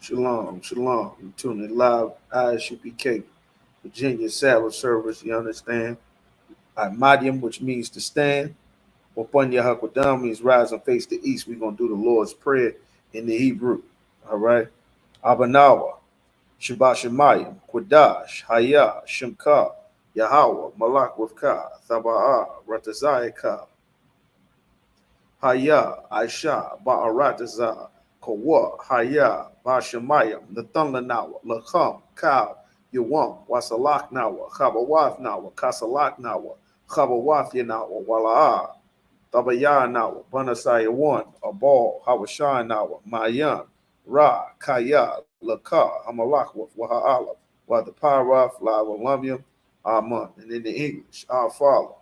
Shalom, shalom. You tuning live Isupk, Virginia Sabbath service, you understand? Imadium, which means to stand. Wapunya Hakwadam means rise and face the east. We're going to do the Lord's Prayer in the Hebrew. All right? Abanawa, Shabbat Shemayim, Kwadash, Haya, Shemka, Yahweh, Malak with Ka, Thaba'a, Ratazai Ka, Haya, Aisha, Ba'arataza, Kawa, Haya, Bashamayim, Nathunlanawa, Lakam, Kal, Yawam, Wasalak Nawa, Chabawath Nawa, Kasalak Nawa, Chabawath Yanawa, Wala'a, Tabaya Nawa, Banasaya 1, Abal, Hawashan Nawa, Mayan, Ra, Kaya, Laka, Amalak with Waha'ala, Wa the Paraf, La Walamyam, Amen. And in the English, our Father,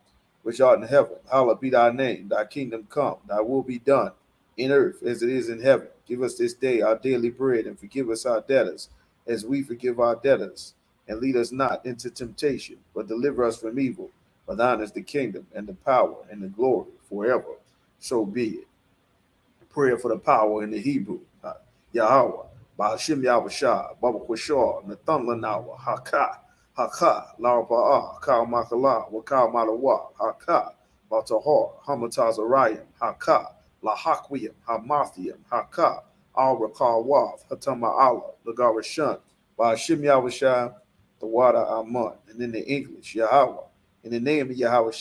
which art in heaven, hallowed be thy name, thy kingdom come, thy will be done in earth as it is in heaven. Give us this day our daily bread and forgive us our debtors as we forgive our debtors. And lead us not into temptation, but deliver us from evil. For thine is the kingdom and the power and the glory forever. So be it. Prayer for the power in the Hebrew. Yahweh, Ba'ashim Yahweh Baba Kwashar, Nathan Lanawa, Haka, Haka, Laraba'a, Kal Makala, Wakal Malawa, Haka, Batahar, Hamatazarayim, Haka, Lahakwiyam, Hamathiam, Haka, Al Rakal Wath, Hatama Allah, Lagarashan, Ba'ashim Yahweh the water Amun. And in the English, Yahweh, in the name of Yahweh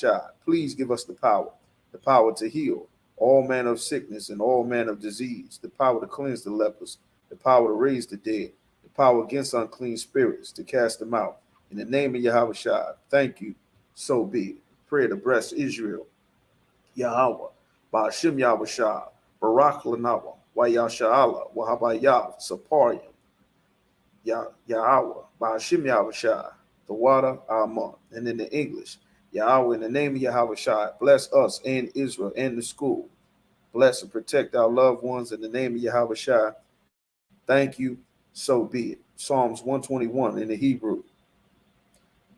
please give us the power to heal all manner of sickness and all manner of disease, the power to cleanse the lepers, the power to raise the dead, the power against unclean spirits, to cast them out. In the name of Yahweh thank you. So be it. Pray to bless Israel. Yahweh, Ba'ashim Yahweh Barak Lanawa, Wayasha'ala, Wahabayah, Saparium, Yahweh, Ba'ashim Yahweh the water, Amen. And in the English, Yahweh, in the name of Yahweh bless us and Israel and the school. Bless and protect our loved ones in the name of Yahweh Thank you. So be it. Psalms 121 in the Hebrew.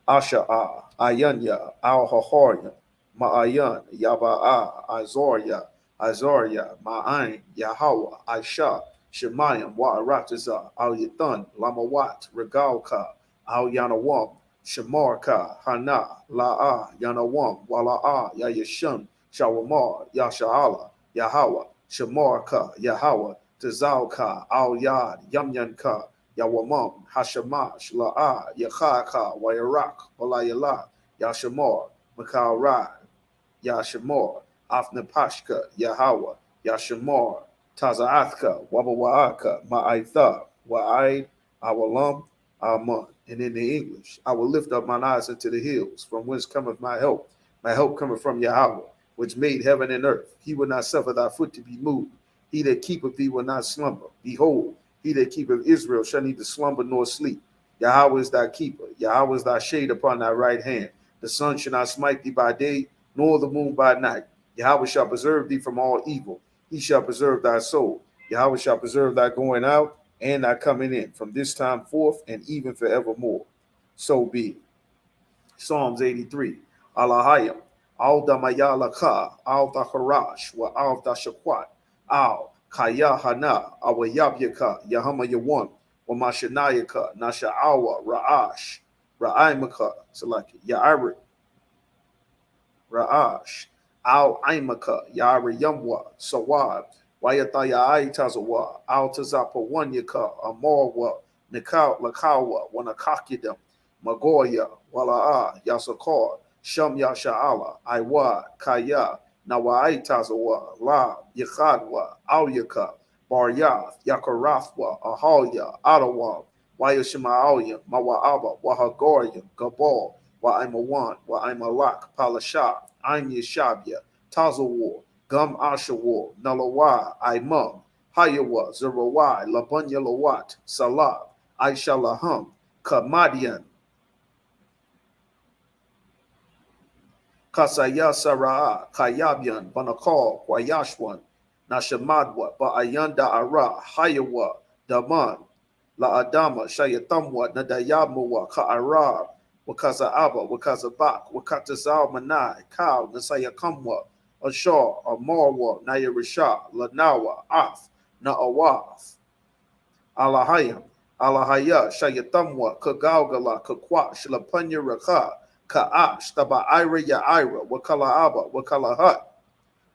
Asha'ah, Ayanya, Al Haharya, Ma'ayan, Yaba'a, Azaria, Ma'ain, Yahweh, Aisha, Shemayim, Wa'arataza, Al Yathan, Lamawat, Regalka, Al Yanawam, Shamarka, Hana, La'a, Yanawam, Wala'a, Yayashun, Shawamar, Yasha'ala, Yahweh, Shamarka, Yahweh, Tazalka, Al Yad, Yamyanka, Yawamam, Hashamash, La'a, Yakhaka, Wayarak, Walayala, Yashamar, Makal Rad, Yashamar, Afnapashka, Yahweh, Yashamar, Tazaathka, Wabawaaka, Ma'aitha, Wa'aid, Awalam, Aman. And in the English, I will lift up mine eyes into the hills, from whence cometh my help. My help cometh from Yahweh, which made heaven and earth. He will not suffer thy foot to be moved. He that keepeth thee will not slumber. Behold, he that keepeth Israel shall neither slumber nor sleep. Yahweh is thy keeper. Yahweh is thy shade upon thy right hand. The sun shall not smite thee by day, nor the moon by night. Yahweh shall preserve thee from all evil. He shall preserve thy soul. Yahweh shall preserve thy going out and thy coming in from this time forth and even forevermore. So be it. Psalms 83. Alahayim. Al damayalaka. Al dacharash. Wa al dashakwat. Al kaya hana. Awayabyaka. Yahama yawan. Wa mashanayaka. Nasha'awa. Ra'ash. Ra'aimaka. Select Ya'arik. Ra'ash. Al Aimaka. Ya'ari Yamwa. Sawab. Wayataya Tazawa. Al Tazapa Wanyaka. Amorwa. Nikau Lakawa. Wanakakidam. Magoya, Wala'a, Yasakar, Sham Yasha'ala, Iwa, Kaya, Nawaitazawa, La, Yakhadwa, Auyaka, Baryath, Yakarathwa, Ahalya, Ottawa, Wayashima'alya, Mawa'aba, Wahagorya, Gabal, Wa'imawan, Wa'imalak, Palasha, Aim Yashabya, Tazawa, Gum Ashawa, Nalawa, Imam, Hayawa, Zerawai, Labunya Lawat, Salah, Aishalaham, Kamadian, Kasaya Saraa, Kayabian, Banakal, Wayashwan, Nashamadwa, Ba'ayanda Ara, Hayawa, Daman, La Adama, Shayatamwa, Nadayamuwa, Ka'ara, Wakaza Aba, Wakaza Bak, Wakatazal Manai, Kal, Nasayakamwa, Ashar, Amarwa, Nayarisha, Lanawa, Af, Naawaf, Alahayam, Alahaya, Shayatamwa, Kagalgala, Kakwa, Shalapanya Raka, Ka'ash, Taba Ira Ya Ira, Wakala Aba, Wakala Hut,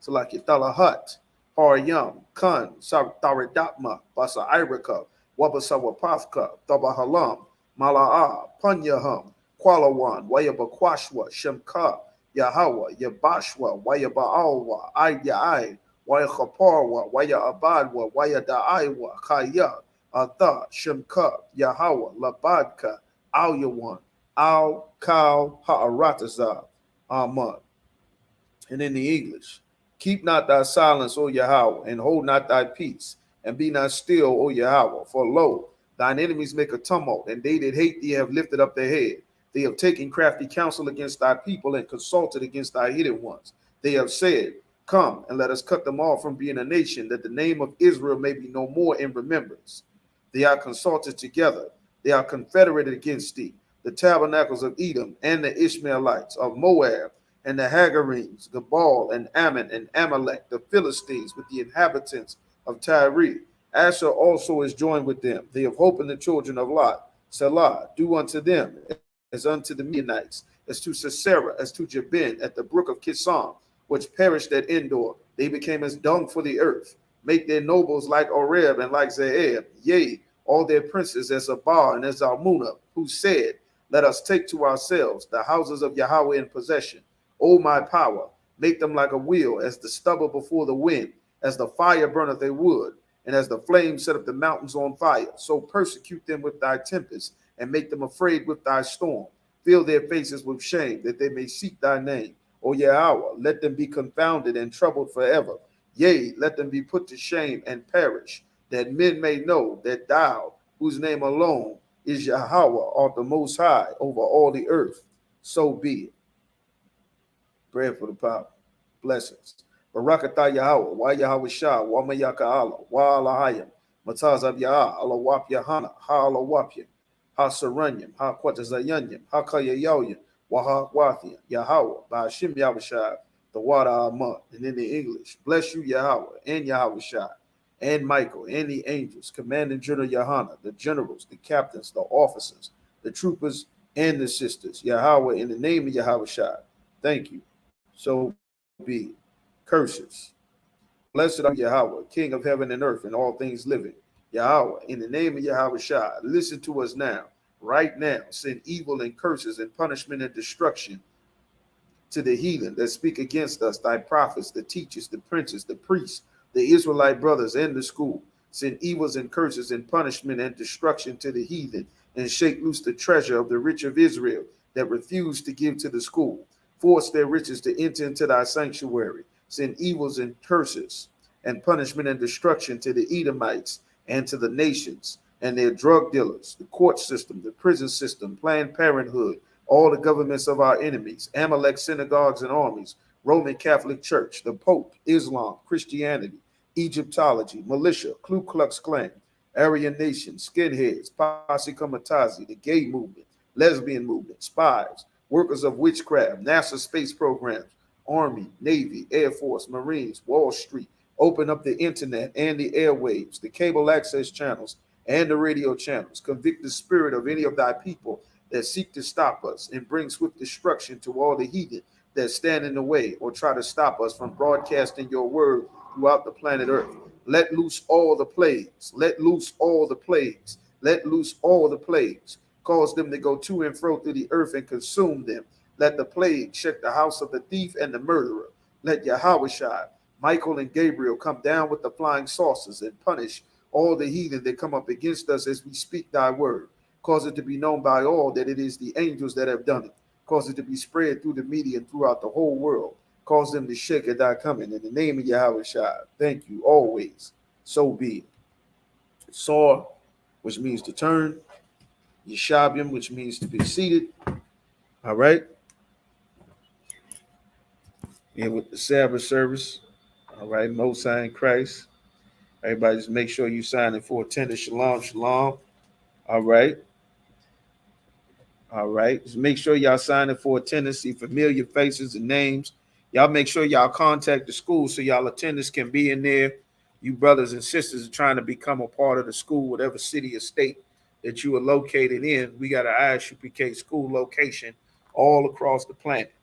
Salakitala Hut, Haryam, Kun, Taridapma, Basa Iraka, Wabasawapafka, Taba Halam, Mala'a, Punyahum, Qualawan, Wayabakwashwa, Shemka, Yahawa, Yabashwa, Wayabaalwa, Ayai, Wayachaparwa, Wayabadwa, Wayadaiwa, Kaya, Atha, Shemka, Yahawa, Labadka, Alyawan, Al Kal Ha'arataza, Ahmad. And in the English, keep not thy silence, O Yahweh, and hold not thy peace, and be not still, O Yahweh. For lo, thine enemies make a tumult, and they that hate thee have lifted up their head. They have taken crafty counsel against thy people, and consulted against thy hidden ones. They have said, come, and let us cut them off from being a nation, that the name of Israel may be no more in remembrance. They are consulted together. They are confederated against thee, the tabernacles of Edom, and the Ishmaelites of Moab, and the Hagarenes, Gabal and Ammon and Amalek, the Philistines with the inhabitants of Tyre. Asher also is joined with them. They have hope in the children of Lot. Selah, do unto them as unto the Midianites, as to Sisera, as to Jabin at the brook of Kishon, which perished at Endor. They became as dung for the earth. Make their nobles like Oreb and like Zeeb, yea, all their princes as Abal and as Almunah, who said, let us take to ourselves the houses of Yahweh in possession. O my power, make them like a wheel, as the stubble before the wind, as the fire burneth a wood, and as the flame set up the mountains on fire. So persecute them with thy tempest, and make them afraid with thy storm. Fill their faces with shame, that they may seek thy name. O Yahweh, let them be confounded and troubled forever. Yea, let them be put to shame and perish, that men may know that thou, whose name alone is Yahweh, art the most high over all the earth. So be it. Prayer for the power. Blessings. Barakatah Yahweh, Wa Yahweh Shah, Wa Mayaka Allah, Wa Alahayim, Mataz of Yah, Allah Wap Yahana, Ha Allah Wapyim, Ha Saranyim, Ha Quatazayanyim, Ha Kayayoyim, Wa Ha Wathian, Yahweh, Bashim Yahweh the water Ahmad. And in the English, bless you Yahweh and Yahweh Shah, and Michael, and the angels, Commanding General Yahana, the generals, the captains, the officers, the troopers, and the sisters. Yahweh, in the name of Yahweh Shah. Thank you. So be curses. Blessed are Yahweh, King of heaven and earth and all things living. Yahweh, in the name of Yahweh Shah, listen to us now. Right now, send evil and curses and punishment and destruction to the heathen that speak against us, thy prophets, the teachers, the princes, the priests, the Israelite brothers, and the school. Send evils and curses and punishment and destruction to the heathen, and shake loose the treasure of the rich of Israel that refuse to give to the school. Force their riches to enter into thy sanctuary. Send evils and curses and punishment and destruction to the Edomites and to the nations and their drug dealers, the court system, the prison system, Planned Parenthood, all the governments of our enemies, Amalek synagogues and armies, Roman Catholic Church, the Pope, Islam, Christianity, Egyptology, militia, Ku Klux Klan, Aryan Nation, skinheads, Posse Comitazi, the gay movement, lesbian movement, spies, workers of witchcraft, NASA space programs, Army, Navy, Air Force, Marines, Wall Street, open up the internet and the airwaves, the cable access channels, and the radio channels. Convict the spirit of any of thy people that seek to stop us, and bring swift destruction to all the heathen that stand in the way or try to stop us from broadcasting your word throughout the planet Earth. Let loose all the plagues. Let loose all the plagues. Let loose all the plagues. Cause them to go to and fro through the earth and consume them. Let the plague shake the house of the thief and the murderer. Let Yahweh, Michael, and Gabriel come down with the flying saucers and punish all the heathen that come up against us as we speak thy word. Cause it to be known by all that it is the angels that have done it. Cause it to be spread through the media and throughout the whole world. Cause them to shake at thy coming. In the name of Yahweh, thank you always. So be it. Saw, which means to turn. Yeshabim, which means to be seated. All right. And with the Sabbath service. All right. Most High in Christ. Everybody just make sure you sign in for attendance. Shalom, shalom. All right. All right. Just make sure y'all sign in for attendance. See familiar faces and names. Y'all make sure y'all contact the school so y'all attendance can be in there. You brothers and sisters are trying to become a part of the school, whatever city or state that you are located in. We got an Isupk school location all across the planet.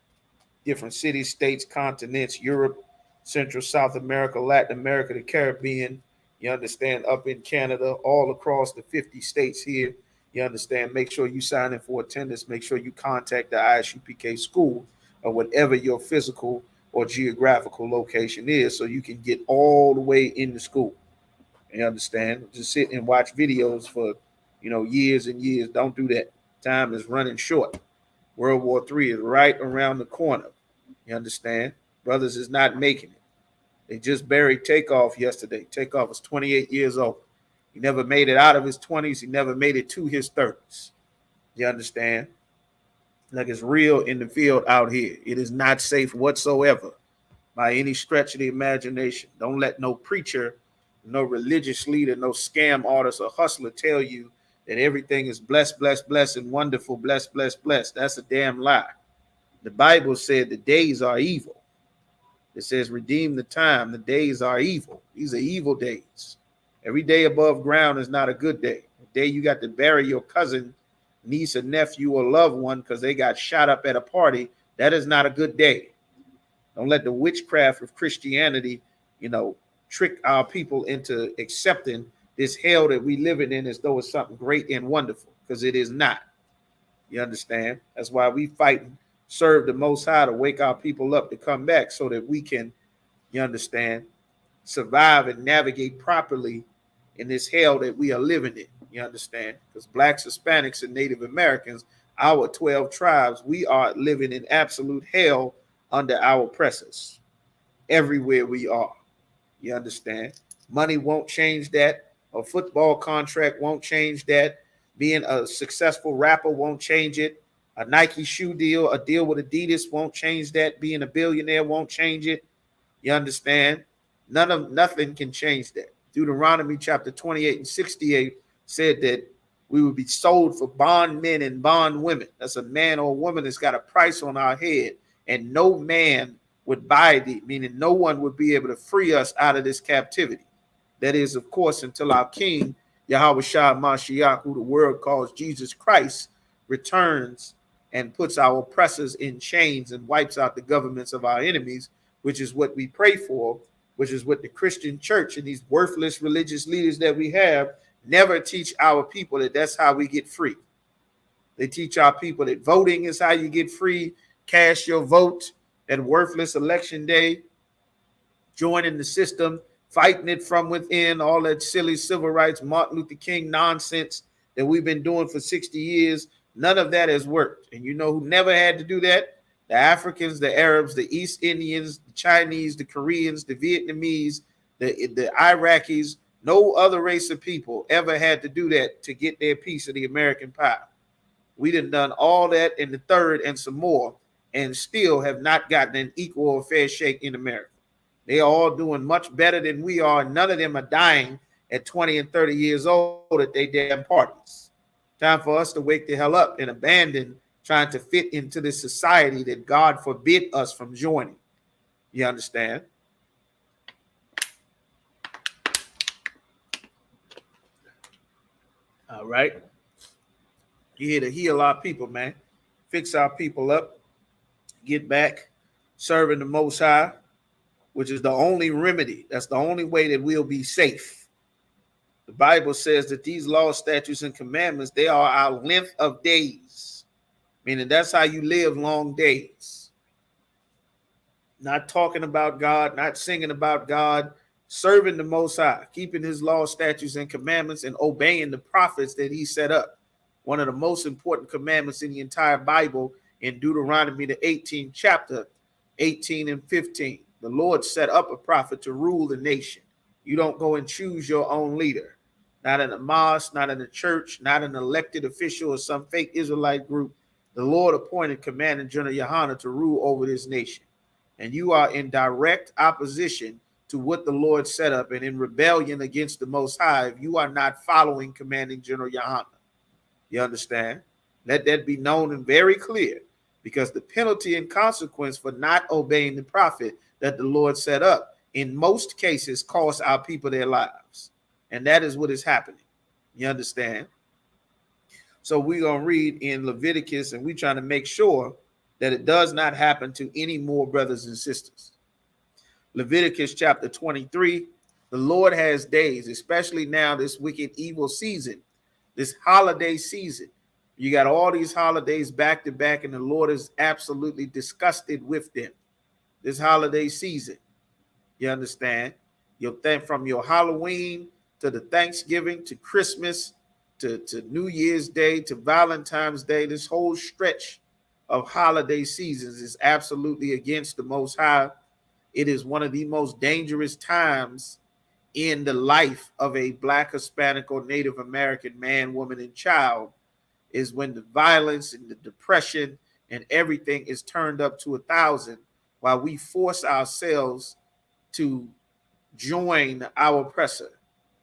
Different cities, states, continents, Europe, Central, South America, Latin America, the Caribbean. You understand, up in Canada, all across the 50 states here. You understand, make sure you sign in for attendance. Make sure you contact the Isupk school or whatever your physical or geographical location is so you can get all the way into school. You understand? Just sit and watch videos for, years and years. Don't do that. Time is running short. World War III is right around the corner. You understand? Brothers is not making it. They just buried Takeoff yesterday. Takeoff was 28 years old. He never made it out of his 20s. He never made it to his 30s. You understand? Like, it's real in the field out here. It is not safe whatsoever by any stretch of the imagination. Don't let no preacher, no religious leader, no scam artist or hustler tell you that everything is blessed, blessed, blessed, and wonderful, blessed, blessed, blessed. That's a damn lie. The Bible said the days are evil. It says, redeem the time. The days are evil. These are evil days. Every day above ground is not a good day. The day you got to bury your cousin, niece, or nephew, or loved one because they got shot up at a party, that is not a good day. Don't let the witchcraft of Christianity, trick our people into accepting this hell that we living in as though it's something great and wonderful, because it is not. You understand? That's why we fight and serve the Most High to wake our people up to come back so that we can, you understand, survive and navigate properly in this hell that we are living in. You understand? Because blacks, Hispanics, and Native Americans, our 12 tribes, we are living in absolute hell under our oppressors everywhere we are. You understand? Money won't change that. A football contract won't change that. Being a successful rapper won't change it. A Nike shoe deal, a deal with Adidas won't change that. Being a billionaire won't change it. You understand? Nothing can change that. Deuteronomy chapter 28 and 68 said that we would be sold for bondmen and bondwomen. That's a man or a woman that's got a price on our head, and no man would buy thee, meaning no one would be able to free us out of this captivity. That is, of course, until our King, Yahweh Shah Mashiach, who the world calls Jesus Christ, returns and puts our oppressors in chains and wipes out the governments of our enemies, which is what we pray for, which is what the Christian church and these worthless religious leaders that we have never teach our people that that's how we get free. They teach our people that voting is how you get free. Cast your vote at worthless election day, joining the system, fighting it from within, all that silly civil rights, Martin Luther King nonsense that we've been doing for 60 years. None of that has worked. And you know who never had to do that? The Africans, the Arabs, the East Indians, the Chinese, the Koreans, the Vietnamese, the Iraqis. No other race of people ever had to do that to get their piece of the American pie. We done all that in the third and some more, and still have not gotten an equal or fair shake in America. They are all doing much better than we are. None of them are dying at 20 and 30 years old at their damn parties. Time for us to wake the hell up and abandon trying to fit into this society that God forbid us from joining. You understand? All right. You're here to heal our people, man. Fix our people up. Get back serving the Most High, which is the only remedy. That's the only way that we'll be safe. The Bible says that these laws, statutes, and commandments, they are our length of days, meaning that's how you live long days. Not talking about God, not singing about God, serving the Most High, keeping his laws, statutes, and commandments, and obeying the prophets that he set up. One of the most important commandments in the entire Bible in Deuteronomy, the 18th chapter, 18 and 15. The Lord set up a prophet to rule the nation. You don't go and choose your own leader. Not in a mosque, not in a church, not an elected official or some fake Israelite group. The Lord appointed Commander General Yohana to rule over this nation. And you are in direct opposition to what the Lord set up and in rebellion against the Most High if you are not following Commanding General Yohana. You understand? Let that be known and very clear, because the penalty and consequence for not obeying the prophet that the Lord set up in most cases cost our people their lives. And that is what is happening. You understand? So we're going to read in Leviticus, and we're trying to make sure that it does not happen to any more brothers and sisters. Leviticus chapter 23, the Lord has days, especially now this wicked evil season, this holiday season. You got all these holidays back to back, and the Lord is absolutely disgusted with them. This holiday season, you understand? You'll think from your Halloween to the Thanksgiving to Christmas to New Year's Day to Valentine's Day, this whole stretch of holiday seasons is absolutely against the Most High. It is one of the most dangerous times in the life of a Black, Hispanic, or Native American man, woman, and child, is when the violence and the depression and everything is turned up to 1,000, while we force ourselves to join our oppressor,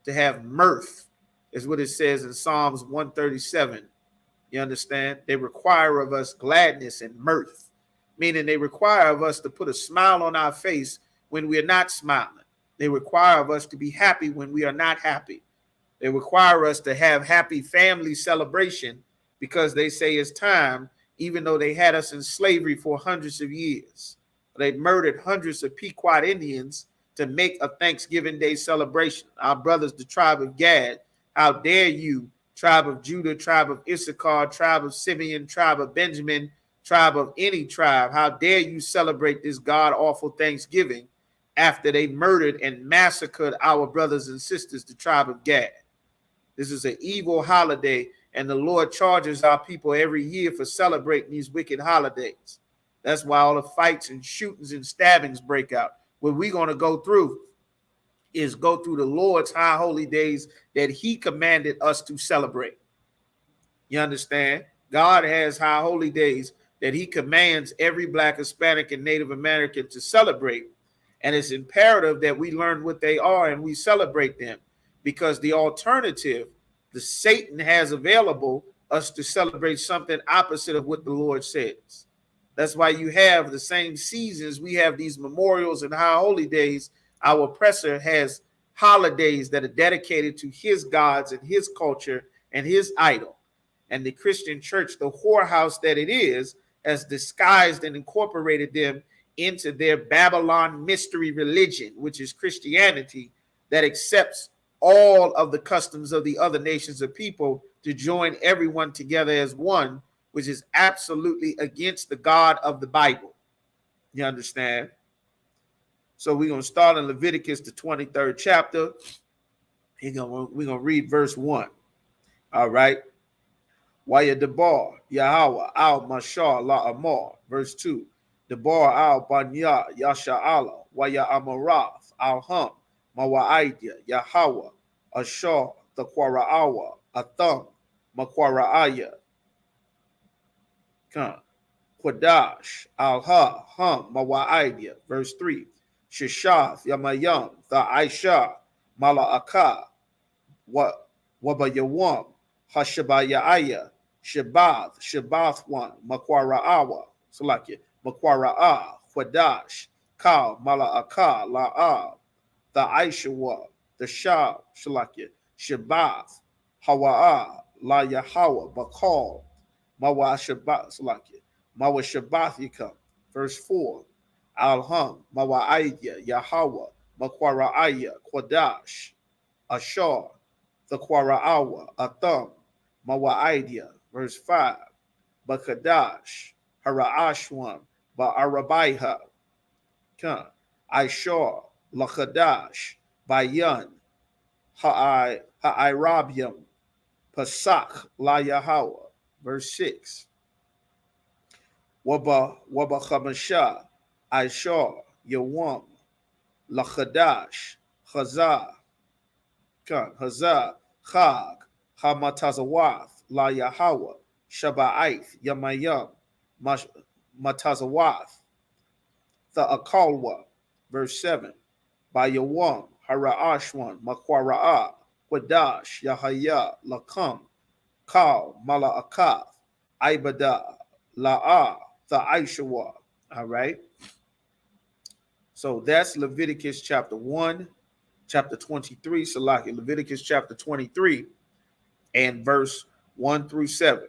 to have mirth, is what it says in Psalms 137. You understand? They require of us gladness and mirth, meaning they require of us to put a smile on our face when we are not smiling. They require of us to be happy when we are not happy. They require us to have happy family celebration because they say it's time, even though they had us in slavery for hundreds of years. They murdered hundreds of Pequot Indians to make a Thanksgiving Day celebration. Our brothers, the tribe of Gad, how dare you, tribe of Judah, tribe of Issachar, tribe of Simeon, tribe of Benjamin, tribe of any tribe, how dare you celebrate this god-awful Thanksgiving after they murdered and massacred our brothers and sisters, the tribe of Gad. This is an evil holiday, and the Lord charges our people every year for celebrating these wicked holidays. That's why all the fights and shootings and stabbings break out. What we're going to go through is go through the Lord's high holy days that he commanded us to celebrate. You understand? God has high holy days that he commands every Black, Hispanic, and Native American to celebrate. And it's imperative that we learn what they are and we celebrate them, because the alternative, the Satan has available us to celebrate something opposite of what the Lord says. That's why you have the same seasons. We have these memorials and high holy days. Our oppressor has holidays that are dedicated to his gods and his culture and his idol. And the Christian church, the whorehouse that it is, has disguised and incorporated them into their Babylon mystery religion, which is Christianity, that accepts all of the customs of the other nations of people to join everyone together as one, which is absolutely against the God of the Bible. You understand? So we're going to start in Leviticus, the 23rd chapter. We're going to read verse 1. All right. Waya Debar, Yahweh, Al Mashar, La Amar. Verse 2. Debar, Al Banya, Yasha'ala, Waya Amarath, Al Hum, Mawaidia, Yahweh, Ashar, the Quaraawa, Atham, Makwaraaya, Quadash, Al-Ha, Hum, Mawaidia. Verse 3. Shishath, Yamayam, the Aisha, Mala'aka, Wabayawam, Hashabayaya, Shabath, Shabath one, Makwara'awa, Salakia, Makwara'a, Quadash, Kal, Mala'aka, La'ab, the Aishawa, the Shah, Salakia, Shabath, Hawa'a, La Yahweh, Bakal, Mawa Shabbat, Salakia, Mawa Shabbathika. Verse 4. Alham, Mawa'idya, Yahweh, Makwara'aya, Quadash, Ashar, the Quaraawa, Atham, Mawa'idya. Verse 5. Bakadash, Hara'ashwan, Ba'arabaiha, Aishar, Lakadash, Bayan, Ha'irabium, Pasak, La Yahweh. Verse 6. Waba Chamasha, Aishar, Yawam, Lachadash, Chazah, Chag, Hamatazawath, La Yahweh, Shaba'ith, Yamayam, Matazawath, the Akalwa. Verse 7. By Yawam, Hara'ashwan, Makwara'a, Quadash, Yahaya, Lakam, Kal, Mala'akath, Ibada, La'a, the Aishawa. All right. So that's Leviticus chapter 1, chapter 23, Salaki, Leviticus chapter 23 and verse 1 through 7.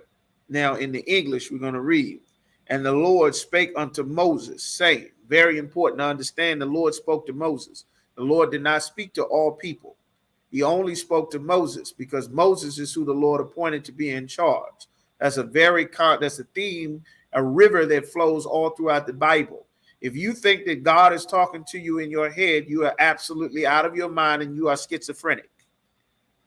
Now in the English, we're going to read, and the Lord spake unto Moses, saying, very important to understand, the Lord spoke to Moses. The Lord did not speak to all people. He only spoke to Moses because Moses is who the Lord appointed to be in charge. That's a theme, a river that flows all throughout the Bible. If you think that God is talking to you in your head, you are absolutely out of your mind and you are schizophrenic.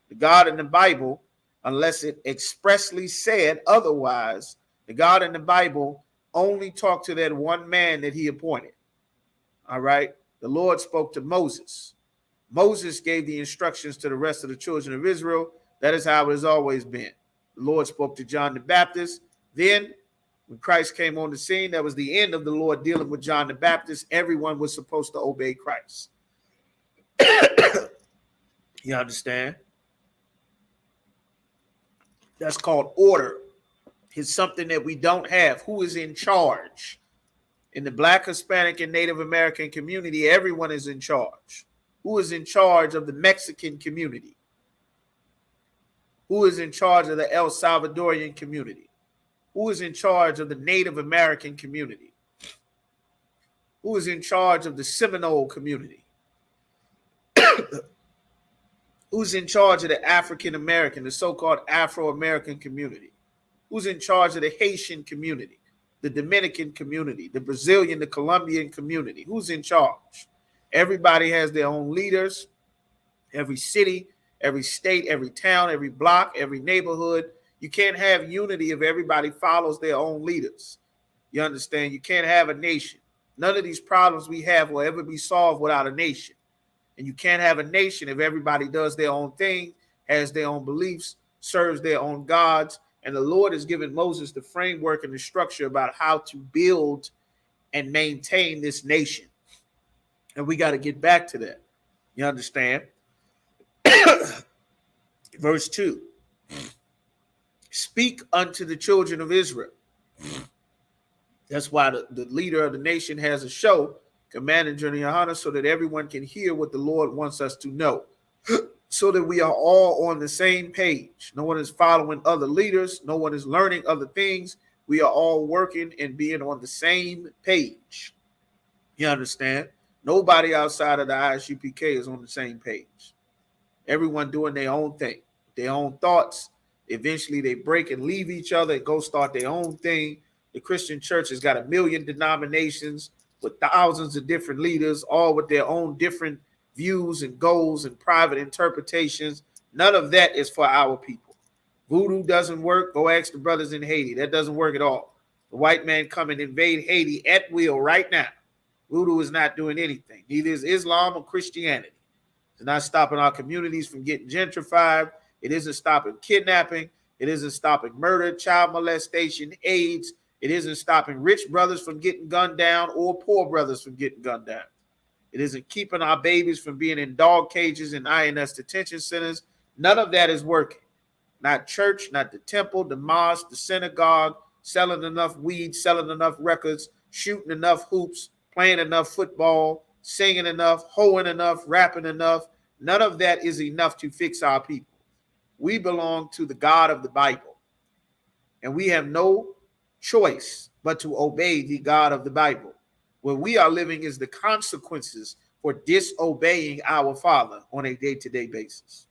The God in the Bible, unless it expressly said otherwise, the God in the Bible only talked to that one man that he appointed. All right. The Lord spoke to Moses. Moses gave the instructions to the rest of the children of Israel. That is how it has always been. The Lord spoke to John the Baptist. Then, when Christ came on the scene, that was the end of the Lord dealing with John the Baptist. Everyone was supposed to obey Christ. You understand? That's called order. It's something that we don't have. Who is in charge? In the Black, Hispanic, and Native American community, everyone is in charge. Who is in charge of the Mexican community? Who is in charge of the El Salvadorian community? Who is in charge of the Native American community? Who is in charge of the Seminole community? Who's in charge of the African American, the so-called Afro-American community? Who's in charge of the Haitian community, the Dominican community, the Brazilian, the Colombian community? Who's in charge? Everybody has their own leaders. Every city, every state, every town, every block, every neighborhood. You can't have unity if everybody follows their own leaders. You understand? You can't have a nation. None of these problems we have will ever be solved without a nation. And you can't have a nation if everybody does their own thing, has their own beliefs, serves their own gods. And the Lord has given Moses the framework and the structure about how to build and maintain this nation. And we got to get back to that. You understand? Verse 2. Speak unto the children of Israel. That's why the leader of the nation has a show, Command and Journey Yohana, so that everyone can hear what the Lord wants us to know, so that we are all on the same page. No one is following other leaders. No one is learning other things. We are all working and being on the same page. You understand? Nobody outside of the Isupk is on the same page. Everyone doing their own thing, their own thoughts. Eventually they break and leave each other and go start their own thing. The Christian church has got 1 million denominations with thousands of different leaders, all with their own different views and goals and private interpretations. None of that is for our people. Voodoo doesn't work. Go ask the brothers in Haiti. That doesn't work at all. The white man come and invade Haiti at will right now. Voodoo is not doing anything. Neither is Islam or Christianity. It's not stopping our communities from getting gentrified. It isn't stopping kidnapping. It isn't stopping murder, child molestation, AIDS. It isn't stopping rich brothers from getting gunned down or poor brothers from getting gunned down. It isn't keeping our babies from being in dog cages and INS detention centers. None of that is working. Not church, not the temple, the mosque, the synagogue, selling enough weed, selling enough records, shooting enough hoops, playing enough football, singing enough, hoeing enough, rapping enough. None of that is enough to fix our people. We belong to the God of the Bible, and we have no choice but to obey the God of the Bible. Where we are living is the consequences for disobeying our Father on a day-to-day basis,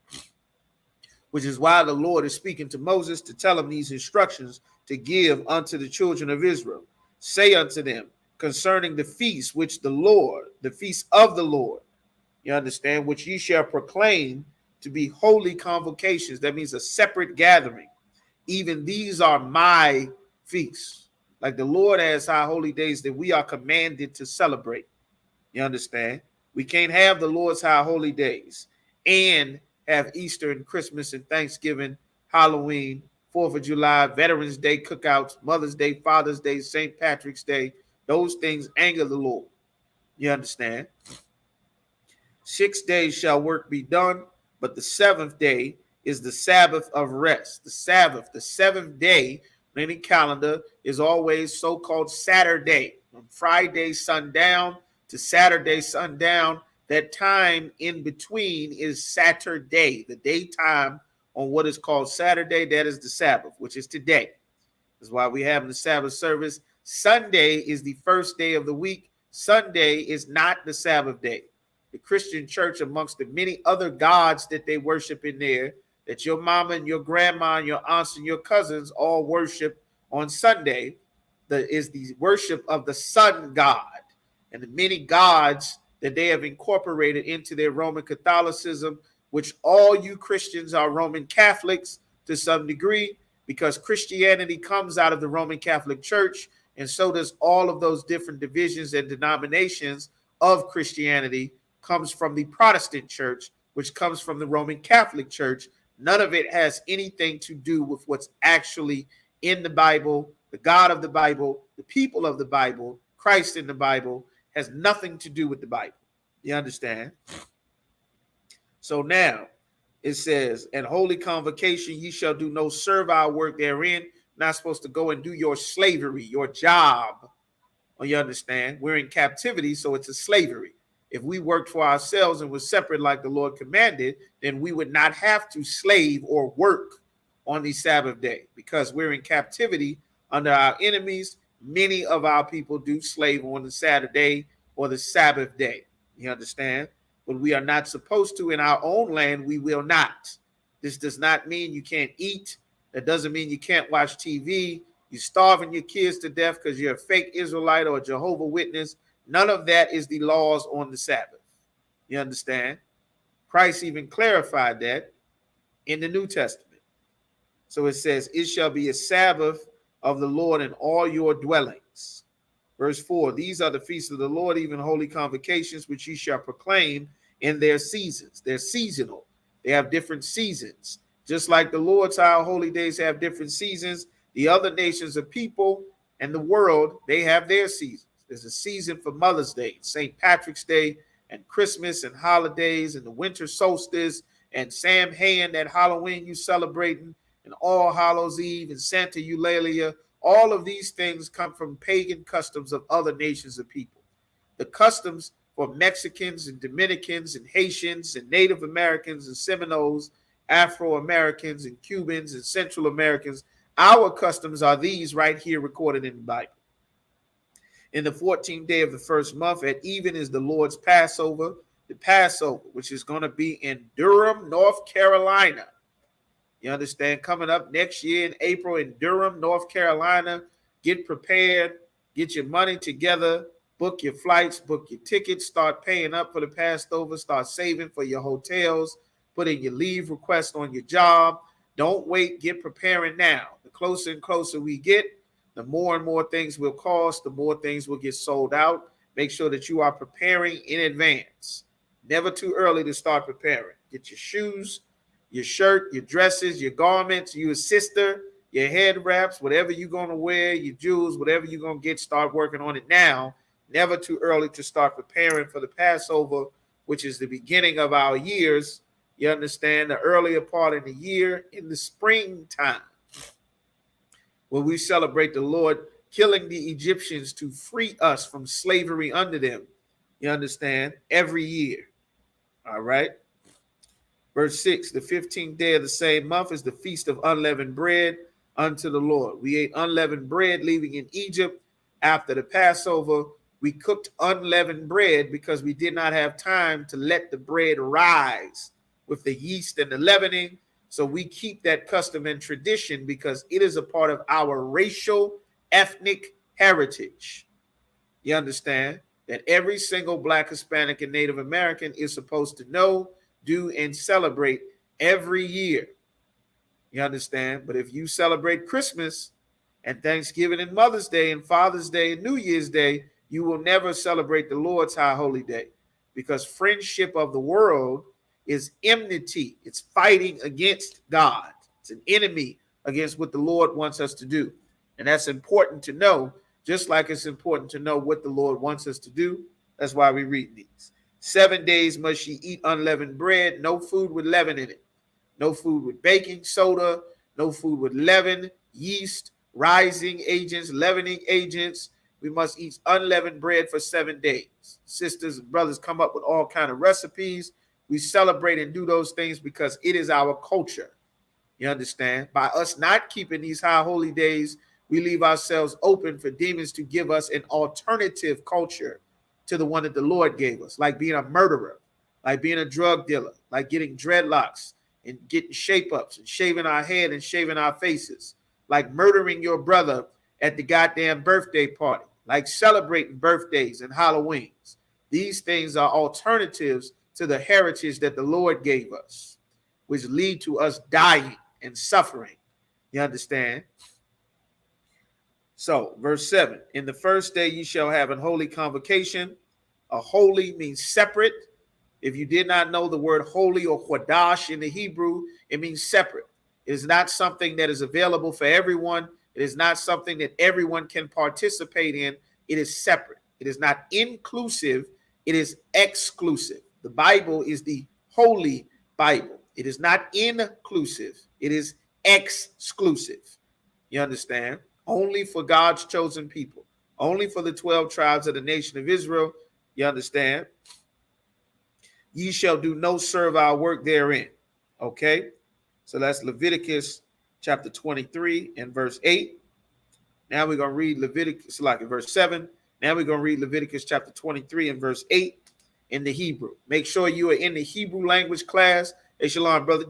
which is why the Lord is speaking to Moses to tell him these instructions to give unto the children of Israel. Say unto them concerning the feast which the Lord, the feast of the Lord, you understand, which ye shall proclaim to be holy convocations. That means a separate gathering. Even these are my feasts. Like the Lord has high holy days that we are commanded to celebrate. You understand? We can't have the Lord's high holy days and have Easter and Christmas and Thanksgiving, Halloween, 4th of July, Veterans Day cookouts, Mother's Day, Father's Day, St. Patrick's Day. Those things anger the Lord. You understand? 6 days shall work be done, but the 7th day is the Sabbath of rest. The Sabbath, the 7th day on any calendar, is always so-called Saturday. On Friday, sundown, to Saturday sundown. That time in between is Saturday, the daytime on what is called Saturday. That is the Sabbath, which is today. That's why we have the Sabbath service. Sunday is the first day of the week. Sunday is not the Sabbath day. The Christian church, amongst the many other gods that they worship in there, that your mama and your grandma and your aunts and your cousins all worship on Sunday, is the worship of the sun god and the many gods that they have incorporated into their Roman Catholicism, which all you Christians are Roman Catholics to some degree, because Christianity comes out of the Roman Catholic Church, and so does all of those different divisions and denominations of Christianity comes from the Protestant Church, which comes from the Roman Catholic Church. None of it has anything to do with what's actually in the Bible, the God of the Bible, the people of the Bible, Christ in the Bible, has nothing to do with the Bible. You understand? So now it says, and holy convocation, ye shall do no servile work therein. Not supposed to go and do your slavery, your job. Oh, you understand? We're in captivity, so it's a slavery. If we worked for ourselves and was separate like the Lord commanded, then we would not have to slave or work on the Sabbath day, because we're in captivity under our enemies. Many of our people do slave on the Saturday or the Sabbath day. You understand? But we are not supposed to. In our own land, we will not. This does not mean you can't eat. That doesn't mean you can't watch TV. You're starving your kids to death because you're a fake Israelite or a Jehovah's Witness. None of that is the laws on the Sabbath. You understand? Christ even clarified that in the New Testament. So it says, it shall be a Sabbath of the Lord in all your dwellings. Verse 4, these are the feasts of the Lord, even holy convocations, which ye shall proclaim in their seasons. They're seasonal. They have different seasons. Just like the Lord's our holy days have different seasons, the other nations of people and the world, they have their seasons. There's a season for Mother's Day, St. Patrick's Day, and Christmas and holidays, and the winter solstice, and Samhain, that Halloween you celebrating, and All Hallows Eve, and Santa Eulalia. All of these things come from pagan customs of other nations of people. The customs for Mexicans and Dominicans and Haitians and Native Americans and Seminoles, Afro-Americans and Cubans and Central Americans, our customs are these right here recorded in the Bible. In the 14th day of the first month at even is the Lord's Passover, the Passover, which is going to be in Durham, North Carolina. You understand? Coming up next year in April in Durham, North Carolina. Get prepared. Get your money together. Book your flights. Book your tickets. Start paying up for the Passover. Start saving for your hotels. Put in your leave request on your job. Don't wait. Get preparing now. The closer and closer we get, the more and more things will cost. The more things will get sold out. Make sure that you are preparing in advance. Never too early to start preparing. Get your shoes, your shirt, your dresses, your garments, your sister, your head wraps, whatever you're going to wear, your jewels, whatever you're going to get, start working on it now. Never too early to start preparing for the Passover, which is the beginning of our years. You understand? The earlier part of the year, in the springtime, when we celebrate the Lord killing the Egyptians to free us from slavery under them. You understand? Every year. All right. Verse 6, the 15th day of the same month is the feast of unleavened bread unto the Lord. We ate unleavened bread leaving in Egypt. After the Passover, we cooked unleavened bread because we did not have time to let the bread rise with the yeast and the leavening. So we keep that custom and tradition because it is a part of our racial, ethnic heritage. You understand? That every single Black, Hispanic, and Native American is supposed to know, do, and celebrate every year. You understand? But if you celebrate Christmas and Thanksgiving and Mother's Day and Father's Day and New Year's Day, you will never celebrate the Lord's high holy day, because friendship of the world is enmity. It's fighting against God. It's an enemy against what the Lord wants us to do. And that's important to know, just like it's important to know what the Lord wants us to do. That's why we read these. 7 days must ye eat unleavened bread, no food with leaven in it. No food with baking soda, no food with leaven, yeast, rising agents, leavening agents, We must eat unleavened bread for 7 days. Sisters and brothers come up with all kind of recipes. We celebrate and do those things because it is our culture. You understand? By us not keeping these high holy days, we leave ourselves open for demons to give us an alternative culture to the one that the Lord gave us, like being a murderer, like being a drug dealer, like getting dreadlocks and getting shape-ups and shaving our head and shaving our faces, like murdering your brother at the goddamn birthday party, like celebrating birthdays and Halloweens. These things are alternatives to the heritage that the Lord gave us, which lead to us dying and suffering. You understand? So, verse 7, in the first day you shall have an holy convocation. A holy means separate. If you did not know the word holy or chodash in the Hebrew, it means separate. It is not something that is available for everyone. It is not something that everyone can participate in. It is separate. It is not inclusive. It is exclusive. The Bible is the holy Bible. It is not inclusive. It is exclusive. You understand? Only for God's chosen people. Only for the 12 tribes of the nation of Israel. You understand? Ye shall do no servile work therein. Okay? So that's Leviticus chapter 23 and verse 8. Now we're going to read Leviticus, like in verse 7. Now we're going to read Leviticus chapter 23 and verse 8 in the Hebrew. Make sure you are in the Hebrew language class. Hey, shalom, brother.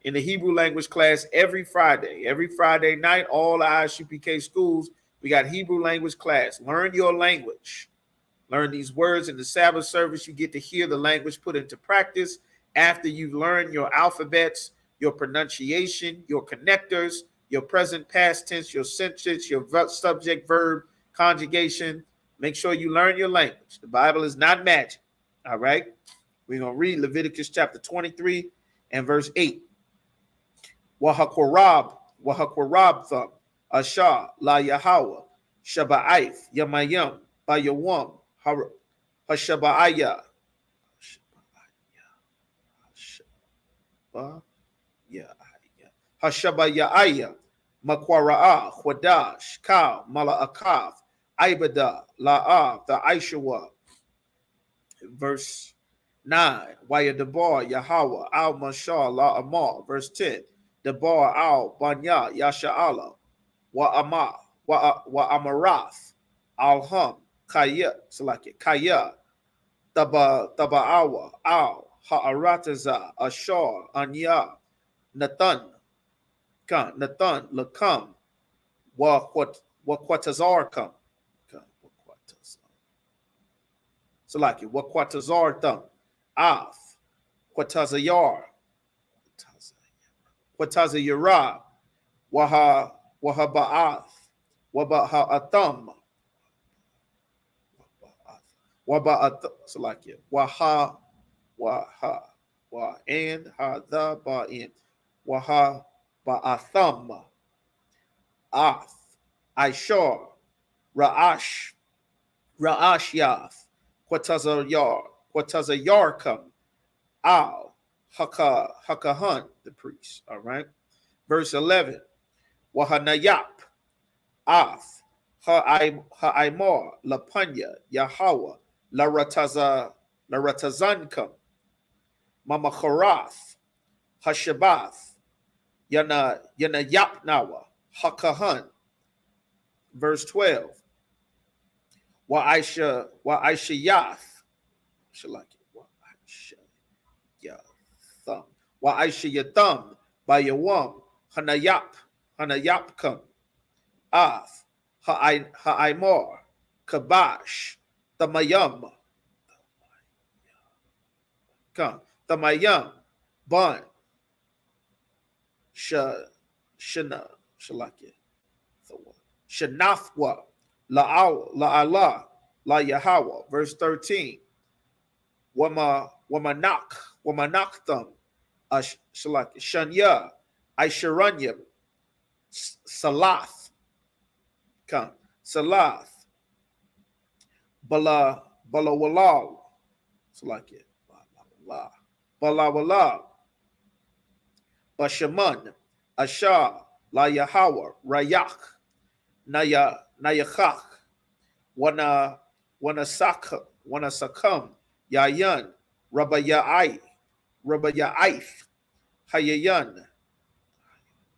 In the Hebrew language class every Friday night, all ISUPK schools, we got Hebrew language class. Learn your language. Learn these words in the Sabbath service. You get to hear the language put into practice after you've learned your alphabets, your pronunciation, your connectors, your present past tense, your sentence, your subject, verb, conjugation. Make sure you learn your language. The Bible is not magic. All right? We're going to read Leviticus chapter 23 and verse 8. Wahakorab thum, Asha, La Yahweh, Shaba'if, Yamayam, Bayawam, Hashaba'aya, Hashabayaya, Makwara'a, Khwadash, Ka, Mala'akaf, Ibada, La'ah, the Aishawa. Verse 9, Wayadabar, Yahweh, Al Mashal, La Amar. Verse 10, Dabar, Al Banya, Yasha'ala, Wa Amarath, Al Hum, Kaya, Kaya, Taba'awa, Al, Ha'arataza, Ashar, Anya, Nathan, Lakam, Quatazar come. Quatazar thumb, Af, Quatazayar, Quatazayara, Wahaba'ath, Waba'atham, and Hadha Ba'in, Ba'atham, Ath, Aishar, Ra'ash Yath, Quatazayarkam, Al, Hakahan, the priest. All right. Verse 11, Wahanayap, Ath, Ha'aimar, Lapanya, Yahweh, Laratazankam, Mamacharath, Hashabath, Yanayapnawa, Hakahan. Verse 12, Wa'aishayath, Wa'aishayatham, Bayawam, Hanayapkam, Ath, Ha'aimar, Kabash, Tamayam, Ban, Shanafwa, La'ala, La Yahweh. Verse 13, Wamanaktham, Shanya, Aisharanyam, Salath, Balawalal, Balawalal, Bashaman, Asha, La Yahweh, Rayak, Nayachach, Wana Sakam, Yayan, Rabba Ya'if, Hayayan,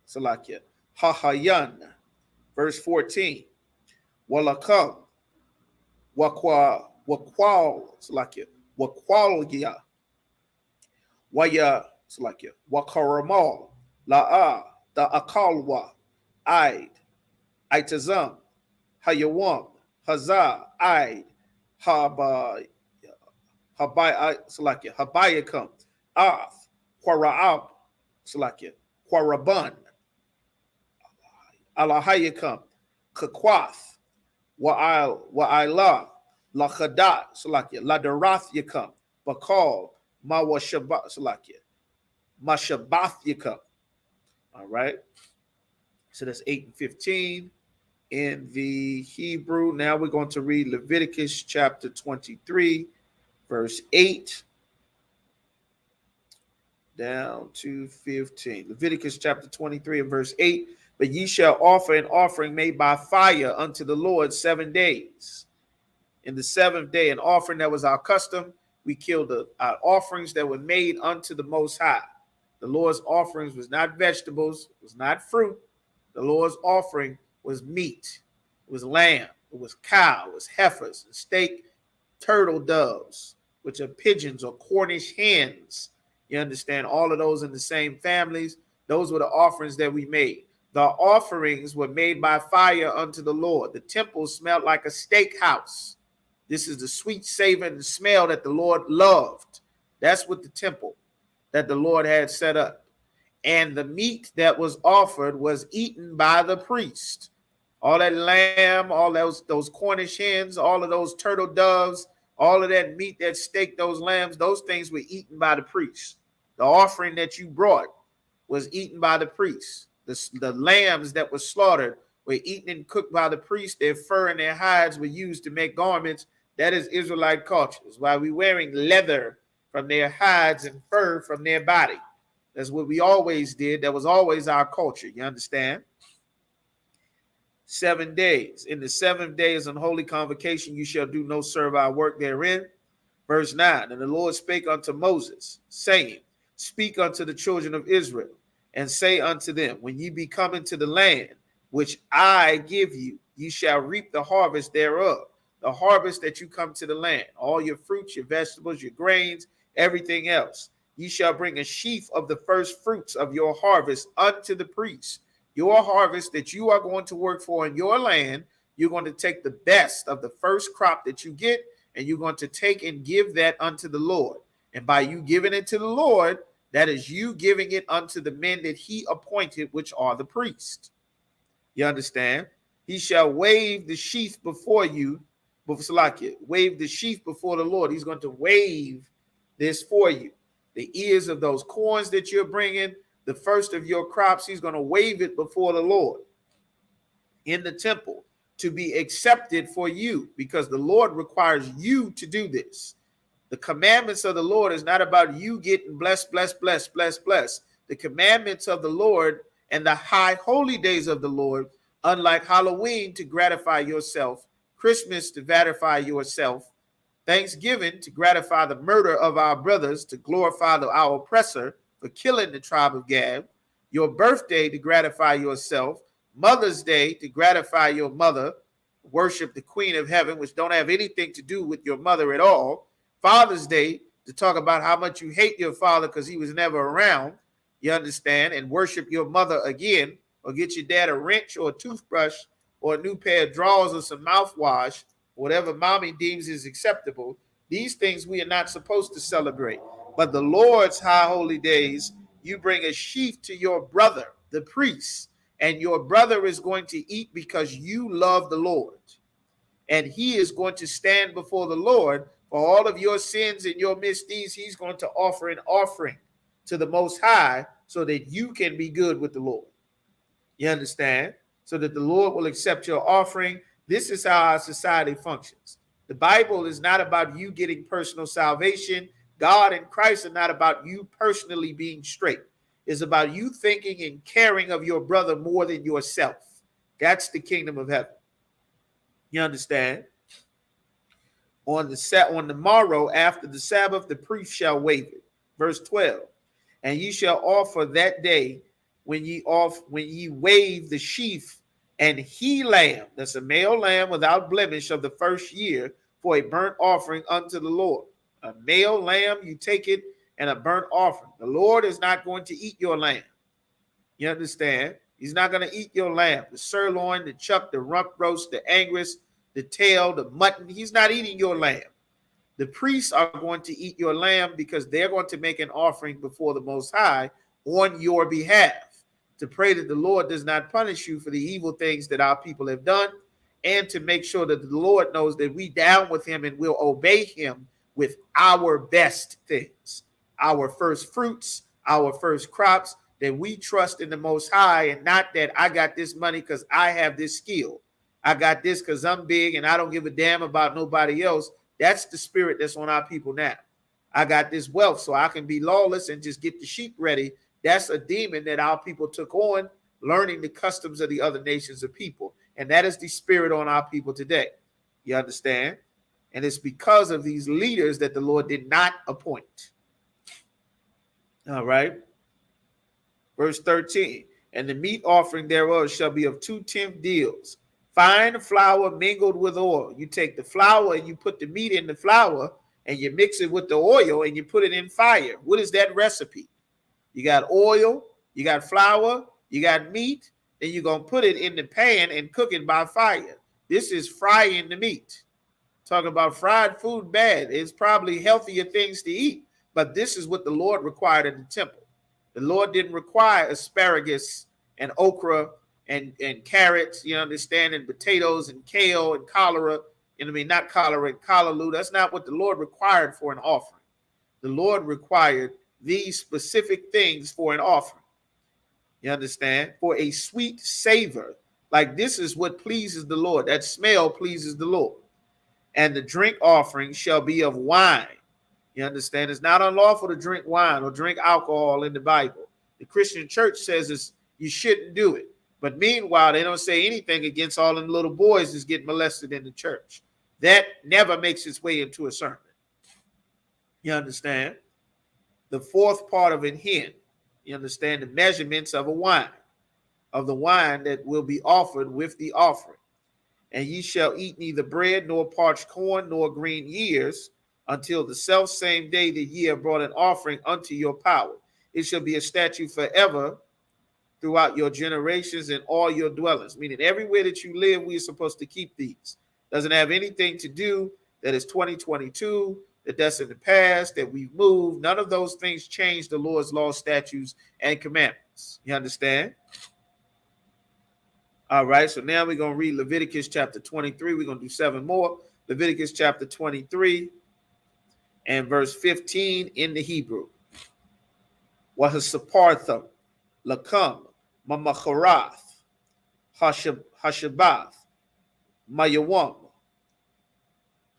Salakia, Hahayan, verse 14, Walakam, Salakia, Wakwalya, Waya, Salakia, Wakaramal, La'a, Da Akalwa, Aid, Aitazam, Hayawam, Hazah, Aid, Haba, Salakia, Habayakam, Ath, Quara'ab, Salakia, Quaraban, Alahayakam, Kakwath, Wa'ila, Lachadat, Salakia, Ladarath Yakam, Bakal, Mawashabat, Salakia, Mashabath Yakam. All right. So that's 8 and 15 in the Hebrew. Now we're going to read Leviticus chapter 23, verse 8 down to 15. Leviticus chapter 23 and verse 8. But ye shall offer an offering made by fire unto the Lord 7 days. In the seventh day, an offering that was our custom, we killed our offerings that were made unto the Most High. The Lord's offerings was not vegetables, was not fruit. The Lord's offering was meat. It was lamb. It was cow. It was heifers and steak, turtle doves, which are pigeons or Cornish hens. You understand? All of those in the same families. Those were the offerings that we made. The offerings were made by fire unto the Lord. The temple smelled like a steakhouse. This is the sweet savor and smell that the Lord loved. That's what the temple that the Lord had set up. And the meat that was offered was eaten by the priest. All that lamb, all those Cornish hens, all of those turtle doves, all of that meat, that steak, those lambs, those things were eaten by the priest. The offering that you brought was eaten by the priest. The lambs that were slaughtered were eaten and cooked by the priest. Their fur and their hides were used to make garments. That is Israelite culture. That's why we're wearing leather from their hides and fur from their body. That's what we always did. That was always our culture. You understand? 7 days. In the 7th day is an holy convocation. You shall do no servile work therein. Verse 9. And the Lord spake unto Moses, saying, Speak unto the children of Israel, and say unto them, When ye be come into the land which I give you, ye shall reap the harvest thereof. The harvest that you come to the land, all your fruits, your vegetables, your grains, everything else. Ye shall bring a sheaf of the first fruits of your harvest unto the priest. Your harvest that you are going to work for in your land, you're going to take the best of the first crop that you get, and you're going to take and give that unto the Lord. And by you giving it to the Lord, that is you giving it unto the men that he appointed, which are the priests. You understand? He shall wave the sheaf before you, wave the sheaf before the Lord. He's going to wave this for you. The ears of those corns that you're bringing, the first of your crops, he's going to wave it before the Lord in the temple to be accepted for you, because the Lord requires you to do this. The commandments of the Lord is not about you getting blessed. The commandments of the Lord and the high holy days of the Lord, unlike Halloween to gratify yourself, Christmas to gratify yourself, Thanksgiving to gratify the murder of our brothers, to glorify our oppressor for killing the tribe of Gad, your birthday to gratify yourself, Mother's Day to gratify your mother, worship the Queen of Heaven, which don't have anything to do with your mother at all, Father's Day to talk about how much you hate your father because he was never around, you understand, and worship your mother again, or get your dad a wrench or a toothbrush or a new pair of drawers or some mouthwash, whatever mommy deems is acceptable. These things we are not supposed to celebrate. But the Lord's high holy days, you bring a sheaf to your brother, the priest, and your brother is going to eat because you love the Lord. And he is going to stand before the Lord for all of your sins and your misdeeds. He's going to offer an offering to the Most High so that you can be good with the Lord. You understand? So that the Lord will accept your offering. This is how our society functions. The Bible is not about you getting personal salvation. God and Christ are not about you personally being straight. It's about you thinking and caring of your brother more than yourself. That's the kingdom of heaven. You understand? On the morrow after the Sabbath, the priest shall wave it. Verse 12. And ye shall offer that day when ye wave the sheaf and he lamb, that's a male lamb without blemish of the first year, for a burnt offering unto the Lord. A male lamb, you take it, and a burnt offering. The Lord is not going to eat your lamb. You understand? He's not going to eat your lamb. The sirloin, the chuck, the rump roast, the angus, the tail, the mutton. He's not eating your lamb. The priests are going to eat your lamb because they're going to make an offering before the Most High on your behalf to pray that the Lord does not punish you for the evil things that our people have done, and to make sure that the Lord knows that we down with him and will obey him with our best things, our first fruits, our first crops, that we trust in the Most High, and not that I got this money because I have this skill. I got this because I'm big and I don't give a damn about nobody else. That's the spirit that's on our people now. I got this wealth so I can be lawless and just get the sheep ready. That's a demon that our people took on, learning the customs of the other nations of people. And that is the spirit on our people today. You understand? And it's because of these leaders that the Lord did not appoint. All right. Verse 13. And the meat offering thereof shall be of 2/10 deals. Fine flour mingled with oil. You take the flour and you put the meat in the flour and you mix it with the oil and you put it in fire. What is that recipe? You got oil, you got flour, you got meat, then you're going to put it in the pan and cook it by fire. This is frying the meat. Talking about fried food bad. It's probably healthier things to eat, but this is what the Lord required in the temple. The Lord didn't require asparagus and okra and carrots, you understand, and potatoes and kale and cholera. And I mean, not cholera and callaloo. That's not what the Lord required for an offering. The Lord required these specific things for an offering. You understand? For a sweet savor. Like this is what pleases the Lord. That smell pleases the Lord. And the drink offering shall be of wine. You understand? It's not unlawful to drink wine or drink alcohol in the Bible. The Christian church says you shouldn't do it. But meanwhile, they don't say anything against all them little boys that's getting molested in the church. That never makes its way into a sermon. You understand? The fourth part of an hin. You understand the measurements of a wine, of the wine that will be offered with the offering. And ye shall eat neither bread nor parched corn nor green ears until the self same day that ye have brought an offering unto your power. It shall be a statute forever throughout your generations and all your dwellings. Meaning everywhere that you live, we are supposed to keep these. Doesn't have anything to do that is 2022, that's in the past, that we've moved. None of those things change the Lord's laws, statutes, and commandments. You understand? All right, so now we're going to read Leviticus chapter 23. We're going to do 7 more. Leviticus chapter 23 and verse 15 in the Hebrew. Wahasapartham, Lakam, Mamacharath, Hashabath, Mayawam,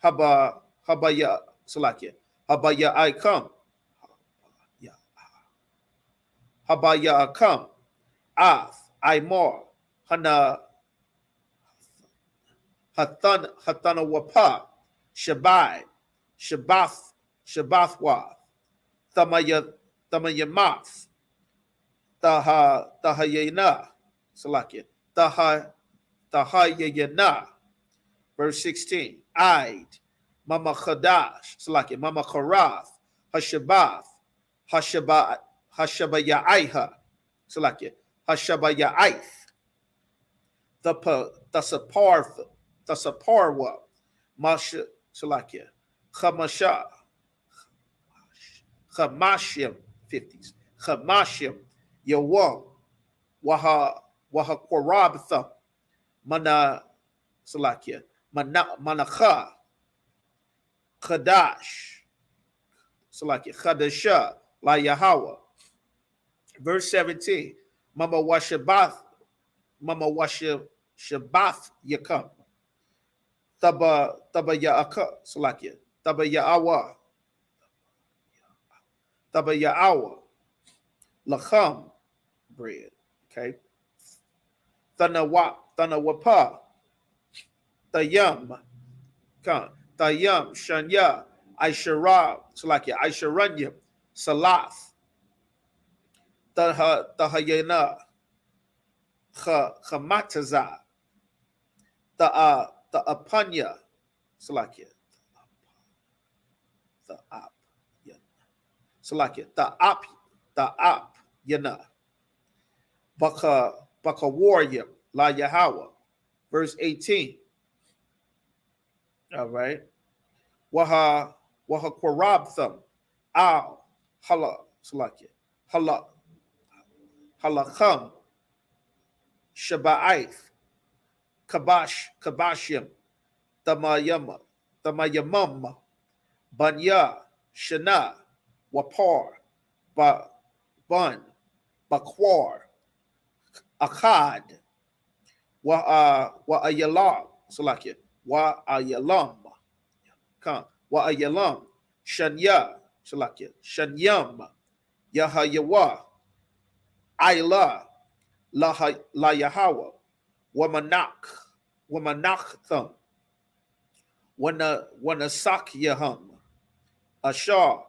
Habaya Salakia, Habaya Ikam, Habaya Akam, Ath, Imar, Hana, Hathana Wapa, Shabai, Shabathwa, Thamayamath, Tahayana, Salakia, Tahayana, verse 16. Aid, Mama Chadash, Salakia, Mama Charath, Hashabath, Hashabayaiha, Salakia, Hashabayaith, the Saparwa, Masha, Salakia, Chamasha, Chamashim, 50s, Chamashim, Yawam, Wahakwarabtha, Mana, Salakia, Manacha, Chadash, Salakia, Chadasha, La Yahweh. Verse 17, Mama Washabath Yakam, Taba Ya'aka, Salakia, Taba Ya'awa, Taba Ya'awa, Lacham, bread, okay, Thanawapa, Tayam, come, Tayam, Shanya, Aisharab, Salakia, Aisharanya, Salath, Tahayana, Hamataza, Apanya, Salakia, the Ap, Salakia, the Ap, Yana, Baka warrior, La Yahweh, verse 18. All right. Waha Quarabtham, Al, Hala, Salakia, Hala, Halacham, Shaba'ith, Kabashim, Tamayamam, Banya, Shana, Wapar, Bun, Bakwar, Akkad, Ayalam, Salakia, Ayalam, Ayalam, Shanya, Salakia, Shanyam, Yahayawa, Ayla, La Yahweh, Wamanachtham, Wanasak Yaham, Ashar,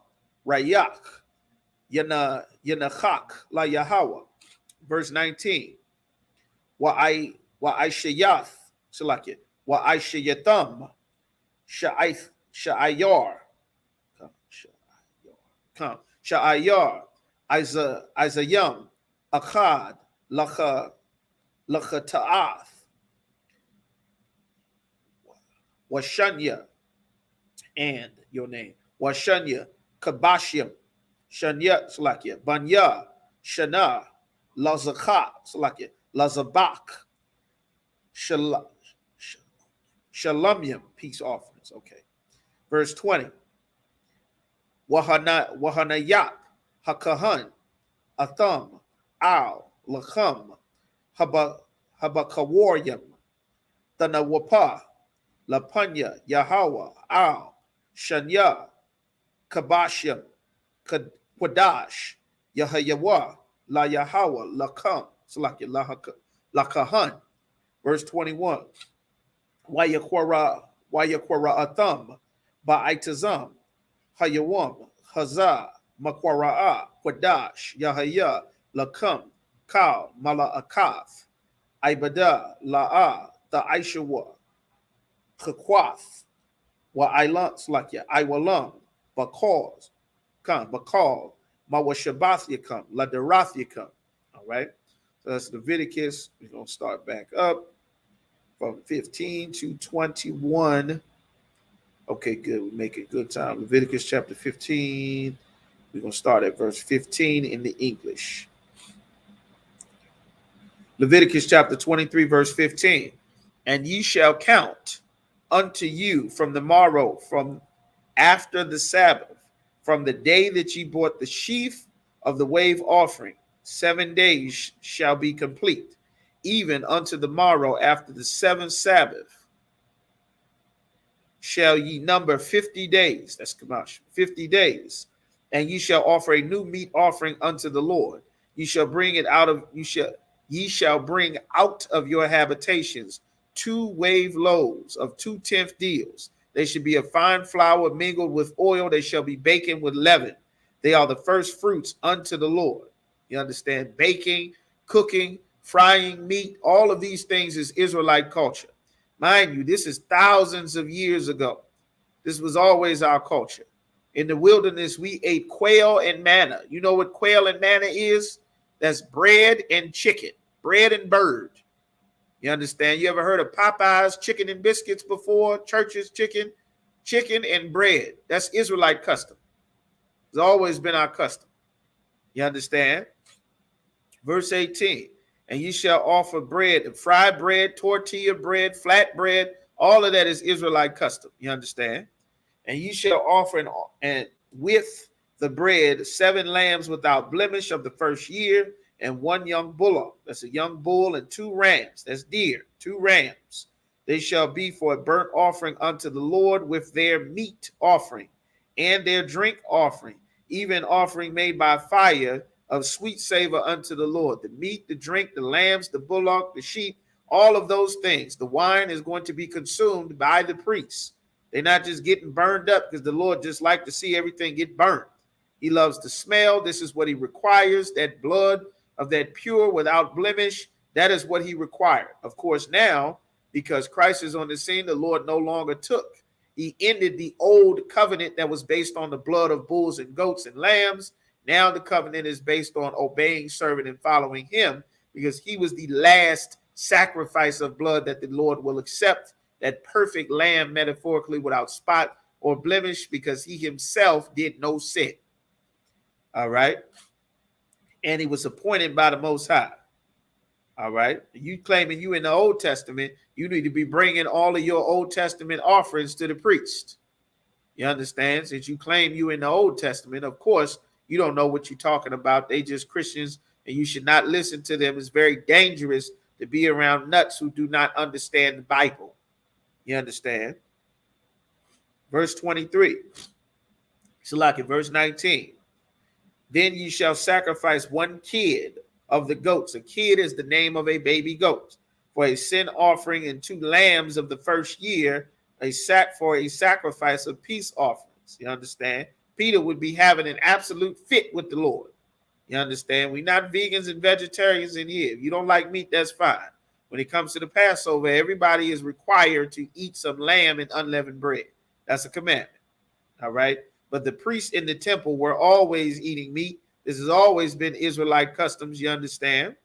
Rayak, Yanachak, La Yahweh, verse 19. Wa'aishayath, Salakia, Wa'aishayatham, Sha'ayar, Sha'ayar, Isayam, Akkad, Lachata'ath, Washanya, and your name, Washanya, Kabashim, Shanya, Salakia, Banya, Shana, Lazakha, Salakia, Lazabak, Shalamim, peace offerings. Okay. Verse 20. Wahanayat, Hakahan, Atham, Al, Lacham, Habakawaryam, Tanawapa, Lapanya, Yahweh, Al, Shanya, Kabashim, Kwadash, Yahayawa, La Yahweh, Lakam, Salakia, Lakahan. Verse 21. Wayakwara Atham, Ba'itazam, Hayawam, Hazah, Makwara'a, Kwadash, Yahaya, Lakam, Kal, Mala'akath, Ibada, La'a, the Aishawa, Chakwath, Slakia, Iwalam, Bakal, Mawashabath Yakam, Ladarath Yakam. All right. So that's Leviticus. We're going to start back up from 15 to 21. Okay, good. We make it good time. Leviticus chapter 15. We're going to start at verse 15 in the English. Leviticus chapter 23, verse 15. And ye shall count unto you from the morrow, from after the Sabbath, from the day that ye bought the sheaf of the wave offering, 7 days shall be complete, even unto the morrow after the seventh Sabbath. Shall ye number 50 days, that's Kamash, 50 days, and ye shall offer a new meat offering unto the Lord. Ye shall bring it out of, ye shall bring out of your habitations 2 wave loaves of 2/10 deals. They should be of fine flour mingled with oil. They shall be baking with leaven. They are the first fruits unto the Lord. You understand? Baking, cooking, frying meat, all of these things is Israelite culture. Mind you, this is thousands of years ago. This was always our culture. In the wilderness, we ate quail and manna. You know what quail and manna is? That's bread and chicken, bread and bird. You understand? You ever heard of Popeye's chicken and biscuits before? Church's chicken and bread. That's Israelite custom. It's always been our custom. You understand? Verse 18, and ye shall offer bread, fried bread, tortilla bread, flat bread. All of that is Israelite custom. You understand? And ye shall offer and with the bread 7 lambs without blemish of the first year, and 1 young bullock. That's a young bull, and 2 rams. That's deer. 2 rams. They shall be for a burnt offering unto the Lord with their meat offering and their drink offering, even offering made by fire of sweet savor unto the Lord. The meat, the drink, the lambs, the bullock, the sheep, all of those things. The wine is going to be consumed by the priests. They're not just getting burned up because the Lord just like to see everything get burnt. He loves the smell. This is what he requires, that blood of that pure without blemish. That is what he required. Of course, now, because Christ is on the scene, the Lord no longer took. He ended the old covenant that was based on the blood of bulls and goats and lambs. Now the covenant is based on obeying, serving, and following him, because he was the last sacrifice of blood that the Lord will accept, that perfect lamb, metaphorically without spot or blemish, because he himself did no sin. All right. And he was appointed by the Most High. All right. You claiming you in the Old Testament, you need to be bringing all of your Old Testament offerings to the priest. You understand? Since you claim you in the Old Testament, of course, you don't know what you're talking about. They just Christians, and you should not listen to them. It's very dangerous to be around nuts who do not understand the Bible. You understand? Verse 23. So like in verse 19. Then ye shall sacrifice one kid of the goats. A kid is the name of a baby goat. For a sin offering, and 2 lambs of the first year, for a sacrifice of peace offerings. You understand? Peter would be having an absolute fit with the Lord. You understand? We're not vegans and vegetarians in here. If you don't like meat, that's fine. When it comes to the Passover, everybody is required to eat some lamb and unleavened bread. That's a commandment. All right? But the priests in the temple were always eating meat. This has always been Israelite customs, you understand?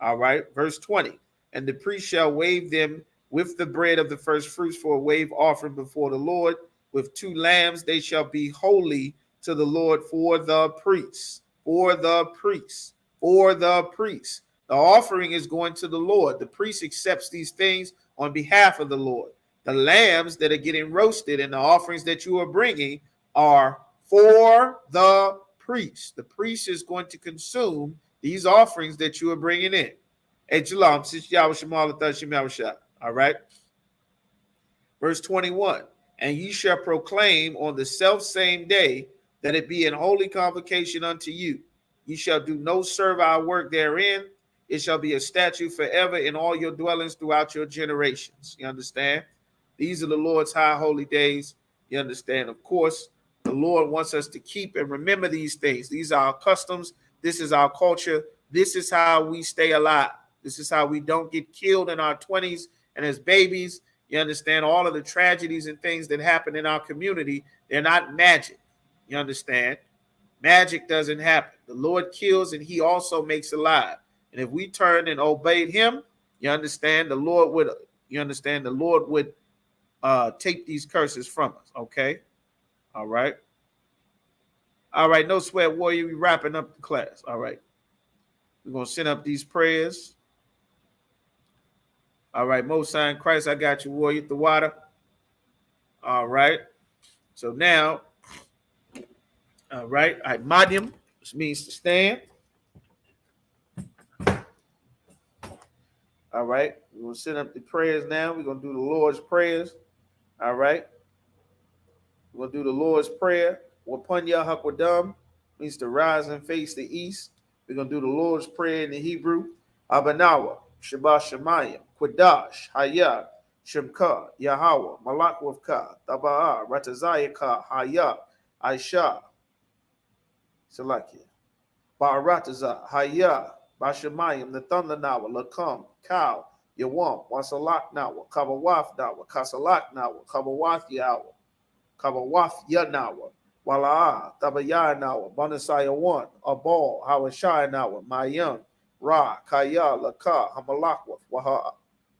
All right, verse 20. And the priest shall wave them with the bread of the first fruits for a wave offering before the Lord. With 2 lambs, they shall be holy to the Lord for the priests. For the priests. For the priests. The offering is going to the Lord. The priest accepts these things on behalf of the Lord. The lambs that are getting roasted and the offerings that you are bringing are for the priest. The priest is going to consume these offerings that you are bringing in. Hey, Shalom. All right. Verse 21. And ye shall proclaim on the selfsame day that it be an holy convocation unto you. Ye shall do no servile work therein. It shall be a statute forever in all your dwellings throughout your generations. You understand? These are the Lord's high holy days. You understand? Of course, the Lord wants us to keep and remember these things. These are our customs. This is our culture. This is how we stay alive. This is how we don't get killed in our 20s and as babies. You understand? All of the tragedies and things that happen in our community, they're not magic. You understand? Magic doesn't happen. The Lord kills and he also makes alive. And if we turn and obeyed him, you understand, the Lord would, take these curses from us. Okay? All right. All right. No sweat, warrior. We wrapping up the class. All right. We're going to send up these prayers. All right. Most High in Christ, I got you, warrior, the water. All right. So now, all right. I madium, which means to stand. All right. We're going to send up the prayers now. We're going to do the Lord's prayers. All right. We're going to do the Lord's prayer. Wapunya Hakwadam means to rise and face the east. We're going to do the Lord's prayer in the Hebrew. Abanawa, Shabbat Shemayim, Quadash, Hayah, Shemka, Yahweh, Malakwavka, Taba'a, Ratazayaka, Hayah, Aisha, Salakia, Ba'arataza, Hayah, Bashemayim, Nathanawa, Lakam, Kau, Yawam, Wasalak Nawa, Kabawaf Nawa, Kasalak Nawa, Kabawath Yawa, Kabawath Yanawa, Wala'a, Tabaya Nawa, Bonasaya 1, Abal, Hawashai Nawa, Mayam, Ra, Kaya, Laka, Hamalakwa,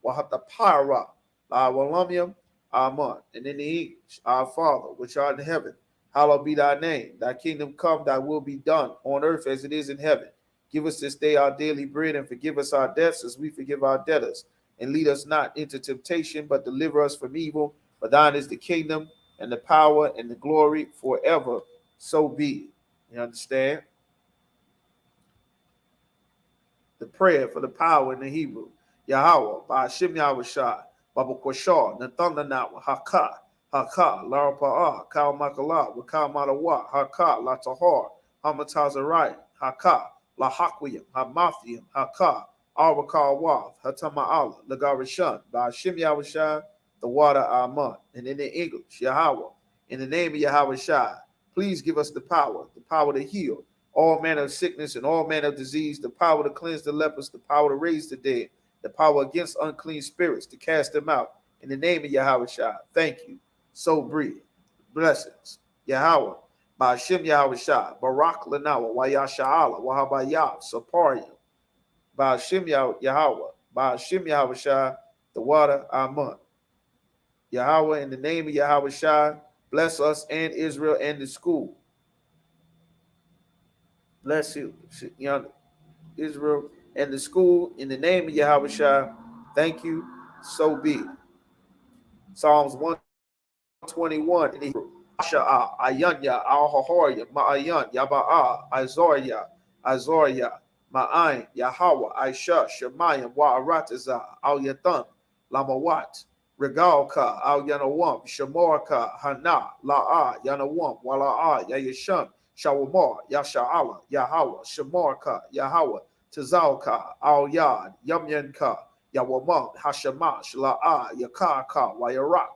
Wahatapara, La Walamium, Aman. And in the English, our Father, which art in heaven, hallowed be thy name. Thy kingdom come, thy will be done on earth as it is in heaven. Give us this day our daily bread, and forgive us our debts as we forgive our debtors. And lead us not into temptation, but deliver us from evil. For thine is the kingdom, and the power, and the glory forever. So be it. You understand? The prayer for the power in the Hebrew. Yahweh, Ba'ashim Yahushai, Baba Kwashar, Nathanawa, Haka, Haka, Lara Pa'ah, Kal Makala, Wakal Matawa, Haka, Latahar, Hamatazariah, Haka, La Hakwiyam, Hamathiam, Haka, Arwakar Wath, Hatama Allah, Lagarishan, Ba'ashim Yahushai, the water Aman. And in the English, Yahweh, in the name of Yahweh Shai, please give us the power to heal all manner of sickness and all manner of disease, the power to cleanse the lepers, the power to raise the dead, the power against unclean spirits, to cast them out. In the name of Yahweh Shai, thank you. So breathe. Blessings. Yahweh, Ba'ashim Yahweh Shai, Barak Lanawa, Wayasha'ala, Wahabayah, Saparia, Ba'ashim Yahweh, Ba'ashim Yahweh Shai, the water Amun. Yahweh, in the name of Yahweh Shai, bless us and Israel and the school. Bless you, Israel and the school, in the name of Yahweh Shai. Thank you. So be it. Psalms 121 in Hebrew. Asha'a, Ayanya, Al-Hahorya, Ma'ayan, Yaba'a, Azoriya, Ma'ayin, Yahweh, Aisha, Shemayim, Wa'arataza, Al-Yatham, Lamawat, Regalka, Al-Yanawam, Shemorka, Hana, La'a, Yanawam, Wala'a, Yayasham, Shawamar, Yasha'ala, Yahweh, Shemorka, Yahweh, Tazalka, Al-Yad, Yamyanka, Yawamam, Hashamash, La'a, Yakaka, Wayarak,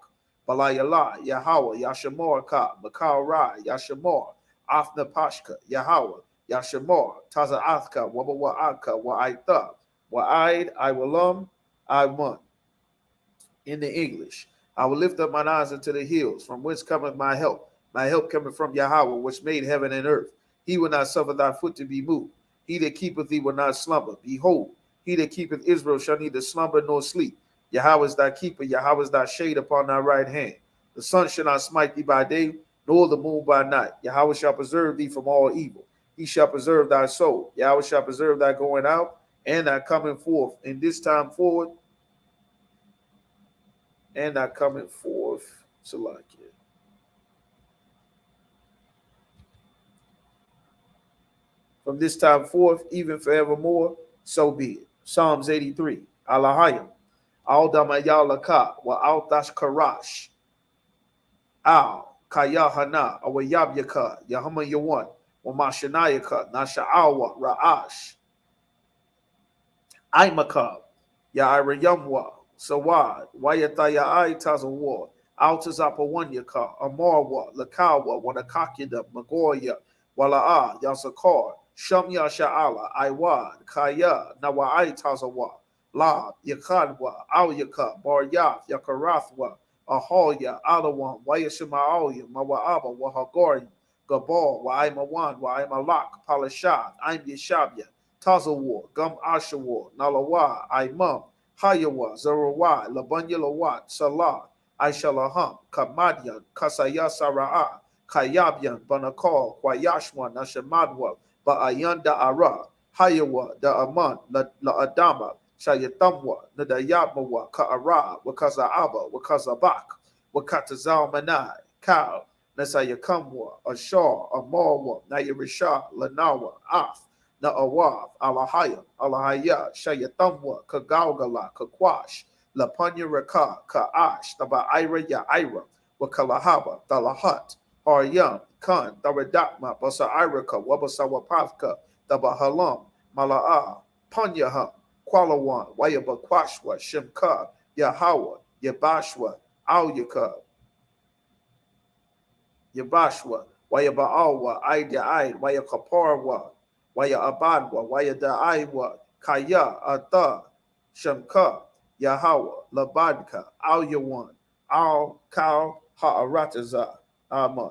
Balayala, Yahweh, Yashamorka, Makara, Yashamor, Afna Pashka, Yahweh, Yashamor, Tazaathka, Wabawa'aka, Wa'aitha, Wa'aid, Iwalum, Iwan. In the English, I will lift up mine eyes unto the hills, from whence cometh my help. My help cometh from Yahweh, which made heaven and earth. He will not suffer thy foot to be moved. He that keepeth thee will not slumber. Behold, he that keepeth Israel shall neither slumber nor sleep. Yahweh is thy keeper, Yahweh is thy shade upon thy right hand. The sun shall not smite thee by day, nor the moon by night. Yahweh shall preserve thee from all evil. He shall preserve thy soul. Yahweh shall preserve thy going out and thy coming forth in this time forward, and thy coming forth. Salakia. From this time forth, even forevermore, so be it. Psalms 83. Alahayim. Al damayalaka wa al tashkarash. Al kayahana awayabyaka yahama yawan wa mashanayaka nasha'awa ra'ash. Aimakab Ya'irayamwa Sawad Wayataya Tazawa Altazapawanyaka Amarwa Lakawa Wanakakida Magoya Wala'a Yasakar Shamya Sha'ala Iwad Kaya Nawai Tazawa La Yakadwa Alyaka Baryaf Yakarathwa Ahoya Alawan Wayashima'alya Mawa'aba Wahagori Gabal Wa'aimawan Wa'aimalak Palashad Aim Yeshabya Tazawar, Gum Ashawar, Nalawa, Imam, Hayawa, Zarawai, Labanya Lawat, Salah, Aishalaham, Kamadian, Kasaya Sara'a, Kayabyan, Banakal, Kwayashwan, Nashamadwa, Ba'ayanda Ara, Hayawa, Da Aman, La Adama, Shayatamwa, Nadayamawa, Ka'ara, Wakazaaba, Wakazabak, Wakatazal Manai, Kal, Nasayakamwa, Ashar, Amarwa, Nayarisha, Lanawa, Af, Na'awaf, Alahaya, Alahaya, Shayatamwa, Kagalgala, Kakwash, Lapanya Raka, Ka'ash, Taba Ira Ya Ira, Wakalahaba, Talahat, Haryam, Khan, Taradakma, Basa Iraka, Wabasawapavka, Taba Halam, Mala'a, Panyaham, Kwalawan, Wayabakwashwa, Shemka, Yahawa, Yabashwa, Alyaka, Yabashwa, Wayaba'awa, Aida Aid, Wayakaparwa, Waya Abadwa, Waya Da'aiwa, Kaya, Ata, Shamka, Yahawa, Labadka, Al Yawan, Al Kal Ha'arataza, Aman.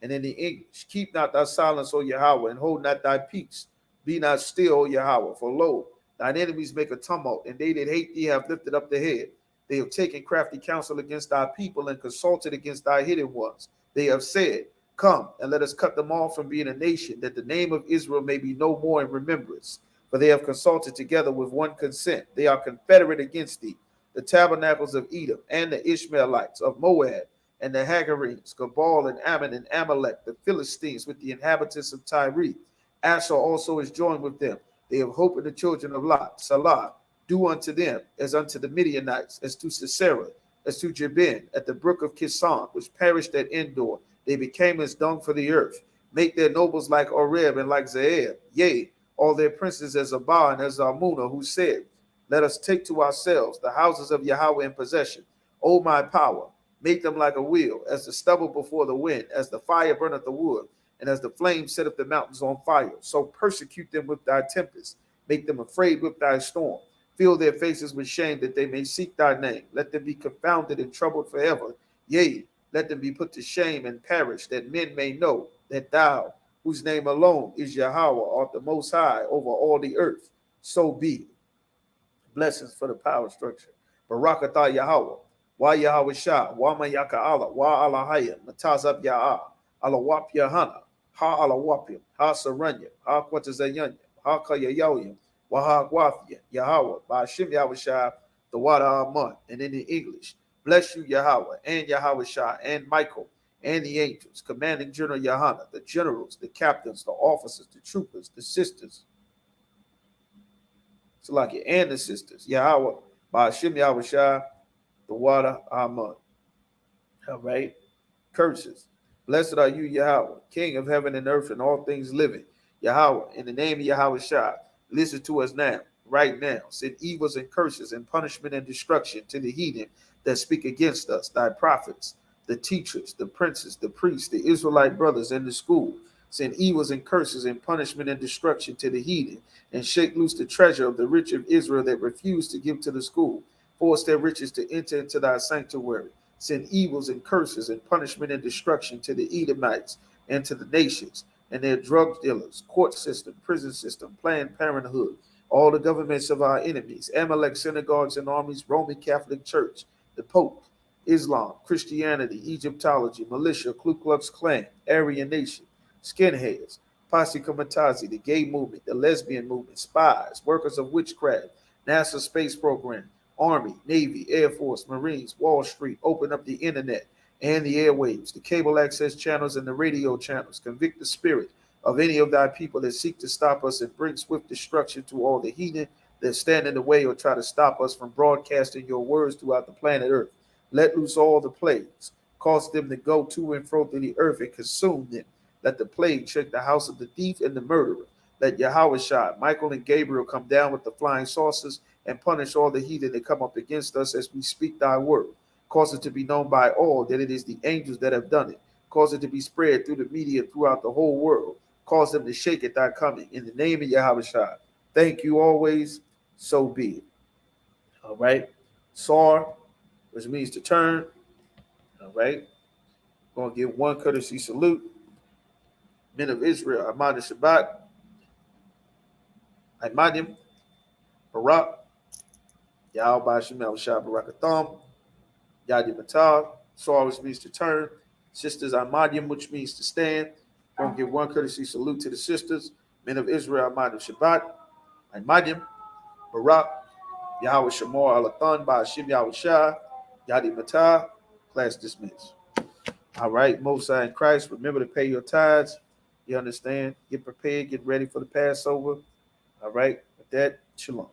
And in the English, keep not thy silence, O Yahweh, and hold not thy peace. Be not still, O Yahweh, for lo, thine enemies make a tumult, and they that hate thee have lifted up the head. They have taken crafty counsel against thy people and consulted against thy hidden ones. They have said, come, and let us cut them off from being a nation, that the name of Israel may be no more in remembrance. For they have consulted together with one consent. They are confederate against thee, the tabernacles of Edom, and the Ishmaelites of Moab, and the Hagarenes, Gabal and Ammon and Amalek, the Philistines with the inhabitants of Tyre. Asher also is joined with them. They have hope in the children of Lot. Salah, do unto them as unto the Midianites, as to Sisera, as to Jabin, at the brook of Kison, which perished at Endor. They became as dung for the earth. Make their nobles like Oreb and like Zeeb. Yea, all their princes as Abah and as Zalmunna, who said, let us take to ourselves the houses of Yahweh in possession. O my power, make them like a wheel, as the stubble before the wind, as the fire burneth the wood, and as the flame setteth the mountains on fire. So persecute them with thy tempest, make them afraid with thy storm. Fill their faces with shame, that they may seek thy name. Let them be confounded and troubled forever. Yea, let them be put to shame and perish, that men may know that thou, whose name alone is Yahweh, art the most high over all the earth. So be it. Blessings for the power structure. Barakatah Yahweh. Wa Yahweh Shah. Wa Mayaka Allah. Wa Alahaya. Matazab Ya'ah. Alawap Yahana. Ha Alawapim. Ha Saranya. Ha Quatazayanya. Ha Kayayoyim. Wa Ha Gwafia. Yahweh. Bashim Yahweh Shah. The Wada Amun. And in the English. Bless you, Yahweh, and Yahweh Shah, and Michael, and the angels, commanding General Yahana, the generals, the captains, the officers, the troopers, the sisters, Salaki, and the sisters, Yahweh, Ba'ashim Yahweh Shah, the water, Amun. All right. Curses. Blessed are you, Yahweh, King of heaven and earth and all things living. Yahweh, in the name of Yahweh Shah, listen to us now, right now. Send evils and curses and punishment and destruction to the heathen that speak against us, thy prophets, the teachers, the princes, the priests, the Israelite brothers in the school. Send evils and curses and punishment and destruction to the heathen, and shake loose the treasure of the rich of Israel that refuse to give to the school. Force their riches to enter into thy sanctuary. Send evils and curses and punishment and destruction to the Edomites and to the nations and their drug dealers, court system, prison system, Planned Parenthood, all the governments of our enemies, Amalek synagogues and armies, Roman Catholic Church, the Pope, Islam, Christianity, Egyptology, militia, Ku Klux Klan, Aryan Nation, skinheads, Posse Comitazi, the gay movement, the lesbian movement, spies, workers of witchcraft, NASA space program, Army, Navy, Air Force, Marines, Wall Street, open up the internet and the airwaves, the cable access channels and the radio channels. Convict the spirit of any of thy people that seek to stop us and bring swift destruction to all the heathen that stand in the way or try to stop us from broadcasting your words throughout the planet Earth. Let loose all the plagues. Cause them to go to and fro through the earth and consume them. Let the plague shake the house of the thief and the murderer. Let Yahweh Shah, Michael and Gabriel come down with the flying saucers and punish all the heathen that come up against us as we speak thy word. Cause it to be known by all that it is the angels that have done it. Cause it to be spread through the media throughout the whole world. Cause them to shake at thy coming. In the name of Yahweh Shah. Thank you always. So be it. All right. Sar, which means to turn. All right. Going to give one courtesy salute. Men of Israel, Ahmad Shabbat, Ahmadim, Barak, Yahweh Bashim El Shah Barakatham, Yadi Matar, Sar, which means to turn. Sisters Ahmadim, which means to stand. Going to give one courtesy salute to the sisters. Men of Israel, Ahmadim Shabbat, Ahmadim, Barak, Yahweh Shamor Alathan, Bashim Yahweh Shah, Yadi Matar. Class dismissed. All right, Mosai in Christ, remember to pay your tithes. You understand? Get prepared, get ready for the Passover. All right, with that, shalom.